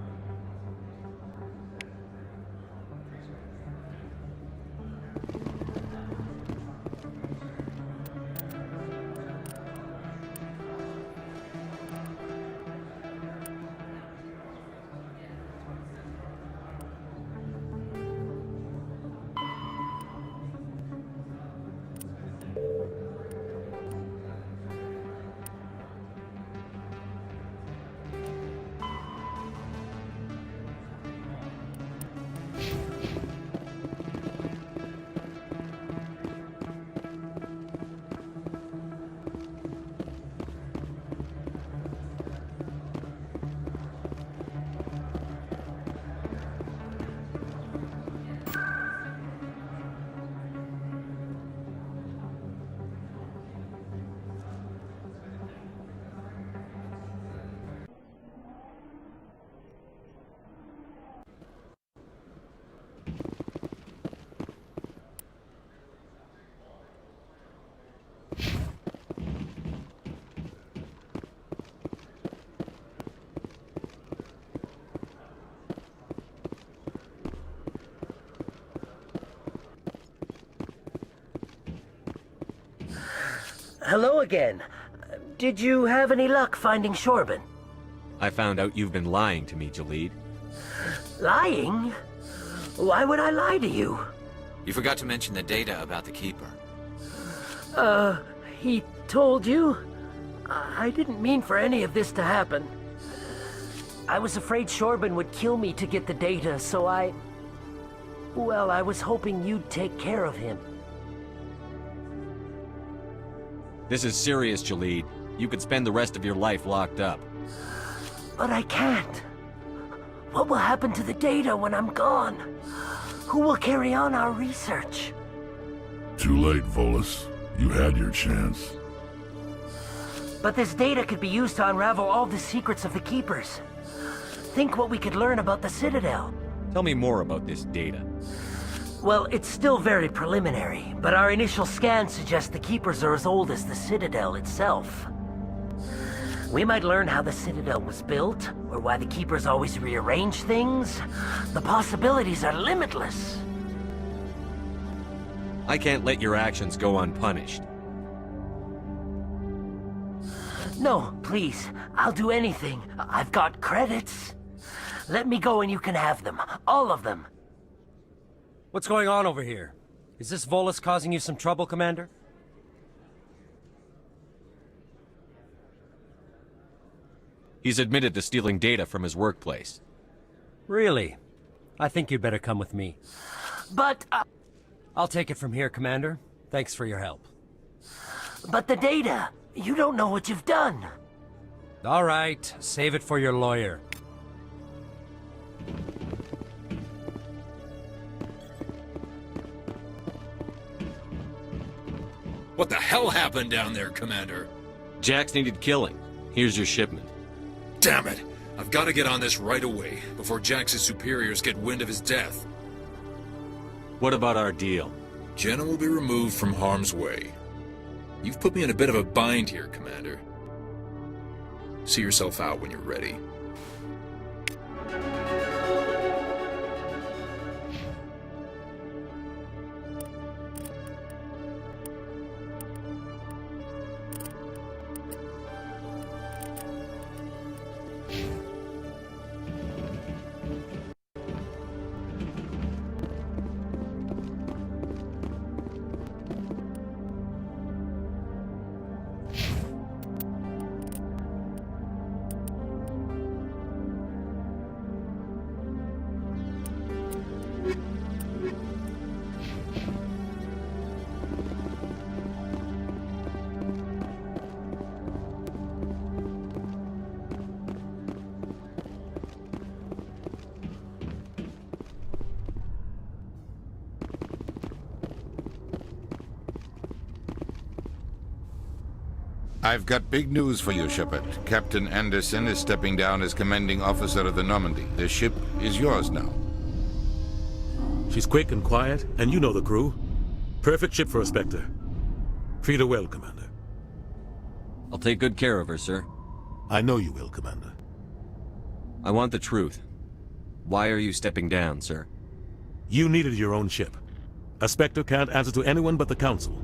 [SPEAKER 7] hello again. Did you have any luck finding Shorban?
[SPEAKER 12] I found out you've been lying to me, Jalid.
[SPEAKER 7] Lying? Why would I lie to you?
[SPEAKER 3] You forgot to mention the data about the Keeper.
[SPEAKER 7] He told you? I didn't mean for any of this to happen. I was afraid Shorban would kill me to get the data, so well, I was hoping you'd take care of him.
[SPEAKER 12] This is serious, Jalid. You could spend the rest of your life locked up.
[SPEAKER 7] But I can't. What will happen to the data when I'm gone? Who will carry on our research?
[SPEAKER 22] Too late, Volus. You had your chance.
[SPEAKER 7] But this data could be used to unravel all the secrets of the Keepers. Think what we could learn about the Citadel.
[SPEAKER 12] Tell me more about this data.
[SPEAKER 7] Well, it's still very preliminary, but our initial scans suggest the Keepers are as old as the Citadel itself. We might learn how the Citadel was built, or why the Keepers always rearrange things. The possibilities are limitless.
[SPEAKER 12] I can't let your actions go unpunished.
[SPEAKER 7] No, please. I'll do anything. I've got credits. Let me go and you can have them. All of them.
[SPEAKER 5] What's going on over here? Is this Volus causing you some trouble, Commander?
[SPEAKER 12] He's admitted to stealing data from his workplace.
[SPEAKER 5] Really? I think you'd better come with me.
[SPEAKER 7] But,
[SPEAKER 5] I'll take it from here, Commander. Thanks for your help.
[SPEAKER 7] But the data! You don't know what you've done!
[SPEAKER 5] All right, save it for your lawyer.
[SPEAKER 6] What the hell happened down there, Commander?
[SPEAKER 12] Jax needed killing. Here's your shipment.
[SPEAKER 6] Damn it! I've got to get on this right away, before Jax's superiors get wind of his death.
[SPEAKER 12] What about our deal?
[SPEAKER 6] Jenna will be removed from harm's way. You've put me in a bit of a bind here, Commander. See yourself out when you're ready.
[SPEAKER 9] I've got big news for you, Shepard. Captain Anderson is stepping down as commanding officer of the Normandy. The ship is yours now.
[SPEAKER 19] She's quick and quiet, and you know the crew. Perfect ship for a Spectre. Treat her well, Commander.
[SPEAKER 12] I'll take good care of her, sir.
[SPEAKER 19] I know you will, Commander.
[SPEAKER 12] I want the truth. Why are you stepping down, sir?
[SPEAKER 19] You needed your own ship. A Spectre can't answer to anyone but the Council.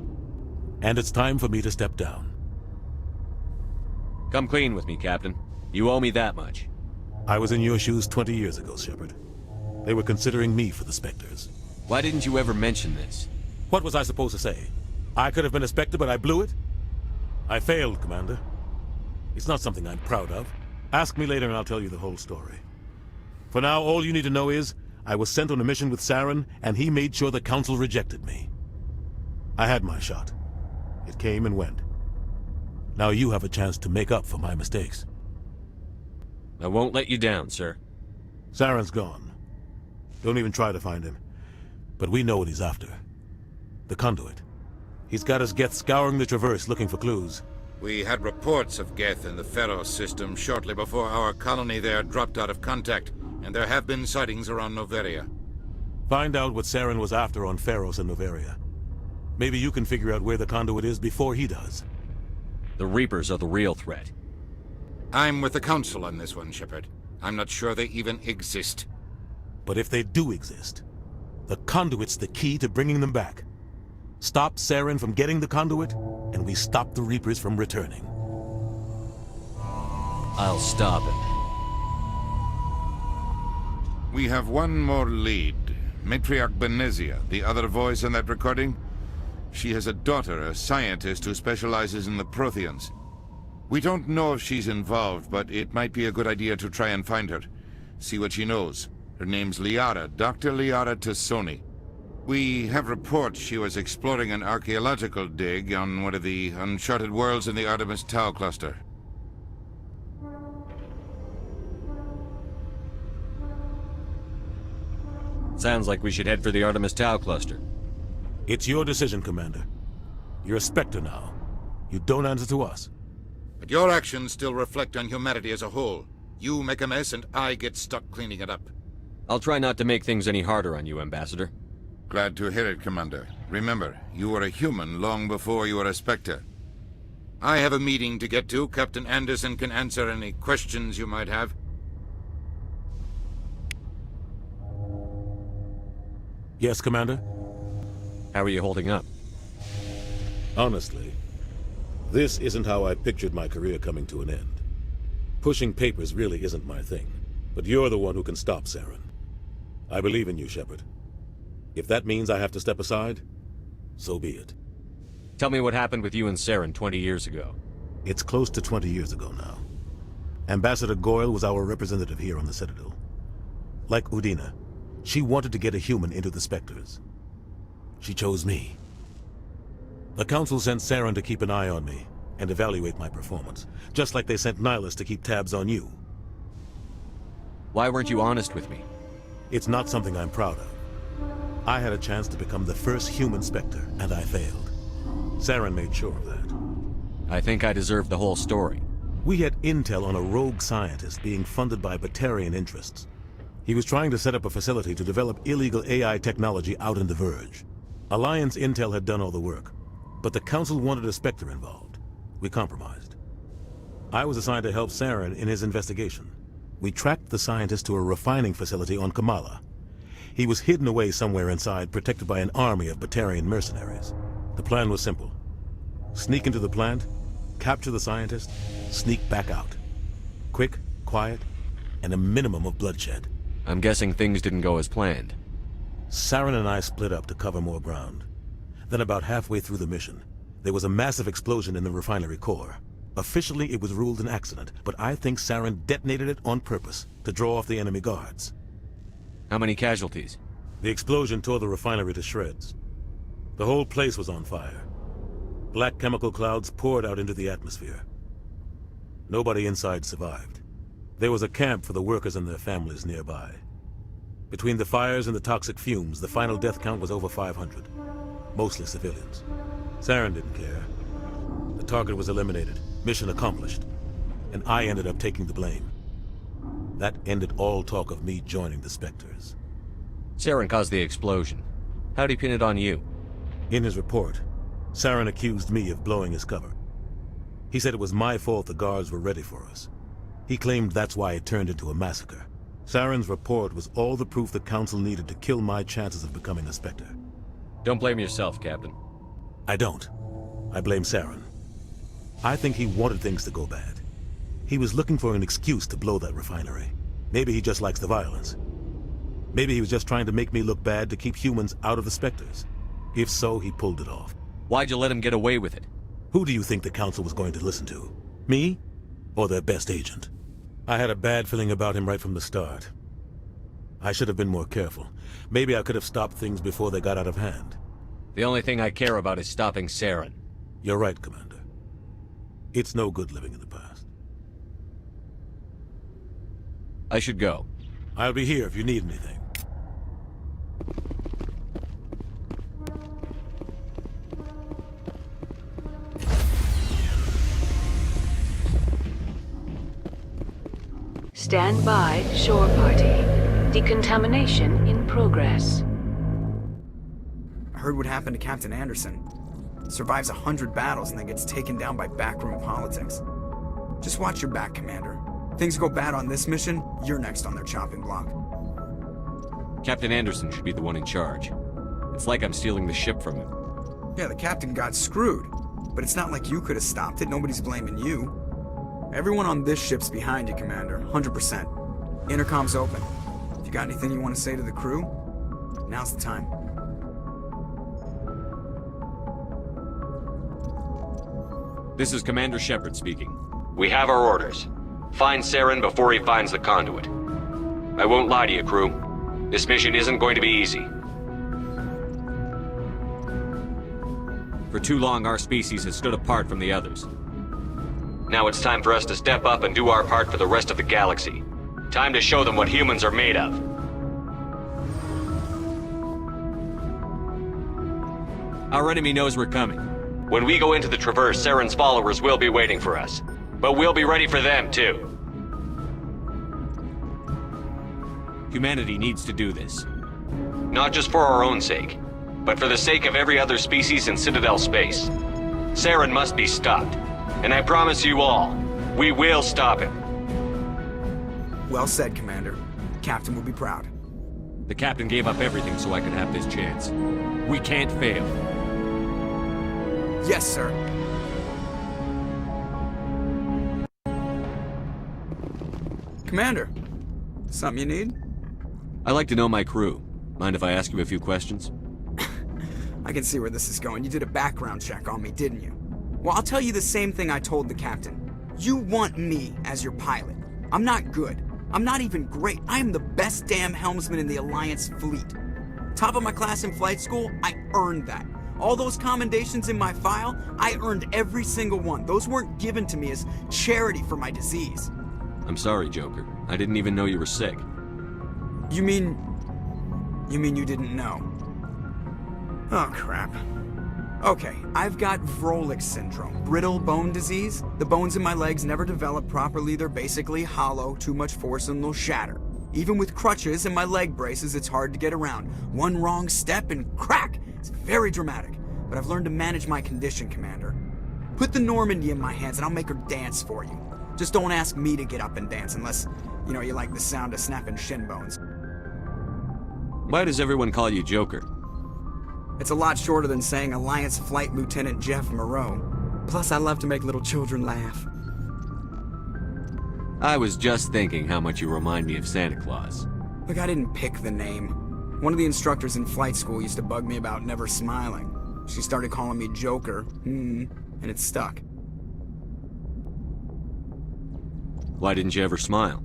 [SPEAKER 19] And it's time for me to step down.
[SPEAKER 12] Come clean with me, Captain. You owe me that much.
[SPEAKER 19] I was in your shoes 20 years ago, Shepard. They were considering me for the Spectres.
[SPEAKER 12] Why didn't you ever mention this?
[SPEAKER 19] What was I supposed to say? I could have been a Spectre, but I blew it? I failed, Commander. It's not something I'm proud of. Ask me later and I'll tell you the whole story. For now, all you need to know is, I was sent on a mission with Saren, and he made sure the Council rejected me. I had my shot. It came and went. Now you have a chance to make up for my mistakes.
[SPEAKER 12] I won't let you down, sir.
[SPEAKER 19] Saren's gone. Don't even try to find him. But we know what he's after. The conduit. He's got his Geth scouring the Traverse looking for clues.
[SPEAKER 9] We had reports of Geth in the Pharos system shortly before our colony there dropped out of contact, and there have been sightings around Noveria.
[SPEAKER 19] Find out what Saren was after on Pharos and Noveria. Maybe you can figure out where the conduit is before he does.
[SPEAKER 12] The Reapers are the real threat.
[SPEAKER 9] I'm with the Council on this one, Shepard. I'm not sure they even exist.
[SPEAKER 19] But if they do exist, the conduit's the key to bringing them back. Stop Saren from getting the conduit, and we stop the Reapers from returning.
[SPEAKER 12] I'll stop it.
[SPEAKER 9] We have one more lead. Matriarch Benezia, the other voice in that recording. She has a daughter, a scientist who specializes in the Protheans. We don't know if she's involved, but it might be a good idea to try and find her. See what she knows. Her name's Liara, Dr. Liara Tassoni. We have reports she was exploring an archaeological dig on one of the uncharted worlds in the Artemis Tau cluster.
[SPEAKER 12] Sounds like we should head for the Artemis Tau cluster.
[SPEAKER 19] It's your decision, Commander. You're a Spectre now. You don't answer to us.
[SPEAKER 9] But your actions still reflect on humanity as a whole. You make a mess and I get stuck cleaning it up.
[SPEAKER 12] I'll try not to make things any harder on you, Ambassador.
[SPEAKER 9] Glad to hear it, Commander. Remember, you were a human long before you were a Spectre. I have a meeting to get to. Captain Anderson can answer any questions you might have.
[SPEAKER 19] Yes, Commander?
[SPEAKER 12] How are you holding up?
[SPEAKER 19] Honestly, this isn't how I pictured my career coming to an end. Pushing papers really isn't my thing, but you're the one who can stop Saren. I believe in you, Shepard. If that means I have to step aside, so be it.
[SPEAKER 12] Tell me what happened with you and Saren 20 years ago.
[SPEAKER 19] It's close to 20 years ago now. Ambassador Goyle was our representative here on the Citadel. Like Udina, she wanted to get a human into the Spectres. She chose me. The Council sent Saren to keep an eye on me and evaluate my performance, just like they sent Nihilus to keep tabs on you.
[SPEAKER 12] Why weren't you honest with me?
[SPEAKER 19] It's not something I'm proud of. I had a chance to become the first human Spectre, and I failed. Saren made sure of that.
[SPEAKER 12] I think I deserve the whole story.
[SPEAKER 19] We had intel on a rogue scientist being funded by Batarian interests. He was trying to set up a facility to develop illegal AI technology out in the Verge. Alliance intel had done all the work, but the Council wanted a Spectre involved. We compromised. I was assigned to help Saren in his investigation. We tracked the scientist to a refining facility on Kamala. He was hidden away somewhere inside, protected by an army of Batarian mercenaries. The plan was simple. Sneak into the plant, capture the scientist, sneak back out. Quick, quiet, and a minimum of bloodshed.
[SPEAKER 12] I'm guessing things didn't go as planned.
[SPEAKER 19] Saren and I split up to cover more ground. Then about halfway through the mission, there was a massive explosion in the refinery core. Officially, it was ruled an accident, but I think Saren detonated it on purpose to draw off the enemy guards.
[SPEAKER 12] How many casualties?
[SPEAKER 19] The explosion tore the refinery to shreds. The whole place was on fire. Black chemical clouds poured out into the atmosphere. Nobody inside survived. There was a camp for the workers and their families nearby. Between the fires and the toxic fumes, the final death count was over 500. Mostly civilians. Saren didn't care. The target was eliminated, mission accomplished, and I ended up taking the blame. That ended all talk of me joining the Spectres.
[SPEAKER 12] Saren caused the explosion. How'd he pin it on you?
[SPEAKER 19] In his report, Saren accused me of blowing his cover. He said it was my fault the guards were ready for us. He claimed that's why it turned into a massacre. Saren's report was all the proof the Council needed to kill my chances of becoming a Spectre.
[SPEAKER 12] Don't blame yourself, Captain.
[SPEAKER 19] I don't. I blame Saren. I think he wanted things to go bad. He was looking for an excuse to blow that refinery. Maybe he just likes the violence. Maybe he was just trying to make me look bad to keep humans out of the Spectres. If so, he pulled it off.
[SPEAKER 12] Why'd you let him get away with it?
[SPEAKER 19] Who do you think the Council was going to listen to? Me? Or their best agent? I had a bad feeling about him right from the start. I should have been more careful. Maybe I could have stopped things before they got out of hand.
[SPEAKER 12] The only thing I care about is stopping Saren.
[SPEAKER 19] You're right, Commander. It's no good living in the past.
[SPEAKER 12] I should go.
[SPEAKER 19] I'll be here if you need anything.
[SPEAKER 2] Stand by, shore party. Decontamination in progress.
[SPEAKER 4] I heard what happened to Captain Anderson. Survives 100 battles and then gets taken down by backroom politics. Just watch your back, Commander. Things go bad on this mission, you're next on their chopping block.
[SPEAKER 12] Captain Anderson should be the one in charge. It's like I'm stealing the ship from him.
[SPEAKER 4] Yeah, the captain got screwed. But it's not like you could have stopped it. Nobody's blaming you. Everyone on this ship's behind you, Commander. 100%. Intercom's open. If you got anything you want to say to the crew, now's the time.
[SPEAKER 12] This is Commander Shepard speaking. We have our orders. Find Saren before he finds the conduit. I won't lie to you, crew. This mission isn't going to be easy. For too long, our species has stood apart from the others. Now it's time for us to step up and do our part for the rest of the galaxy. Time to show them what humans are made of. Our enemy knows we're coming. When we go into the Traverse, Saren's followers will be waiting for us. But we'll be ready for them, too. Humanity needs to do this. Not just for our own sake, but for the sake of every other species in Citadel space. Saren must be stopped. And I promise you all, we will stop him.
[SPEAKER 4] Well said, Commander. Captain will be proud.
[SPEAKER 12] The Captain gave up everything so I could have this chance. We can't fail.
[SPEAKER 4] Yes, sir. Commander, something you need?
[SPEAKER 12] I'd like to know my crew. Mind if I ask you a few questions?
[SPEAKER 4] I can see where this is going. You did a background check on me, didn't you? Well, I'll tell you the same thing I told the captain. You want me as your pilot. I'm not good. I'm not even great. I am the best damn helmsman in the Alliance fleet. Top of my class in flight school, I earned that. All those commendations in my file, I earned every single one. Those weren't given to me as charity for my disease.
[SPEAKER 12] I'm sorry, Joker. I didn't even know you were sick.
[SPEAKER 4] You mean you didn't know? Oh, crap. Okay, I've got Vrolik's syndrome, brittle bone disease. The bones in my legs never develop properly. They're basically hollow, too much force and they'll shatter. Even with crutches and my leg braces, it's hard to get around. One wrong step and crack! It's very dramatic, but I've learned to manage my condition, Commander. Put the Normandy in my hands and I'll make her dance for you. Just don't ask me to get up and dance unless, you like the sound of snapping shin bones.
[SPEAKER 12] Why does everyone call you Joker?
[SPEAKER 4] It's a lot shorter than saying Alliance Flight Lieutenant Jeff Moreau. Plus, I love to make little children laugh.
[SPEAKER 12] I was just thinking how much you remind me of Santa Claus.
[SPEAKER 4] Look, I didn't pick the name. One of the instructors in flight school used to bug me about never smiling. She started calling me Joker, and it stuck.
[SPEAKER 12] Why didn't you ever smile?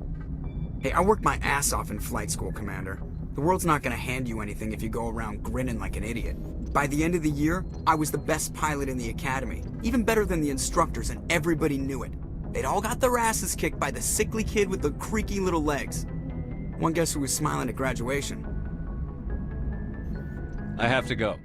[SPEAKER 4] Hey, I worked my ass off in flight school, Commander. The world's not gonna hand you anything if you go around grinning like an idiot. By the end of the year, I was the best pilot in the academy. Even better than the instructors, and everybody knew it. They'd all got their asses kicked by the sickly kid with the creaky little legs. One guess who was smiling at graduation?
[SPEAKER 12] I have to go.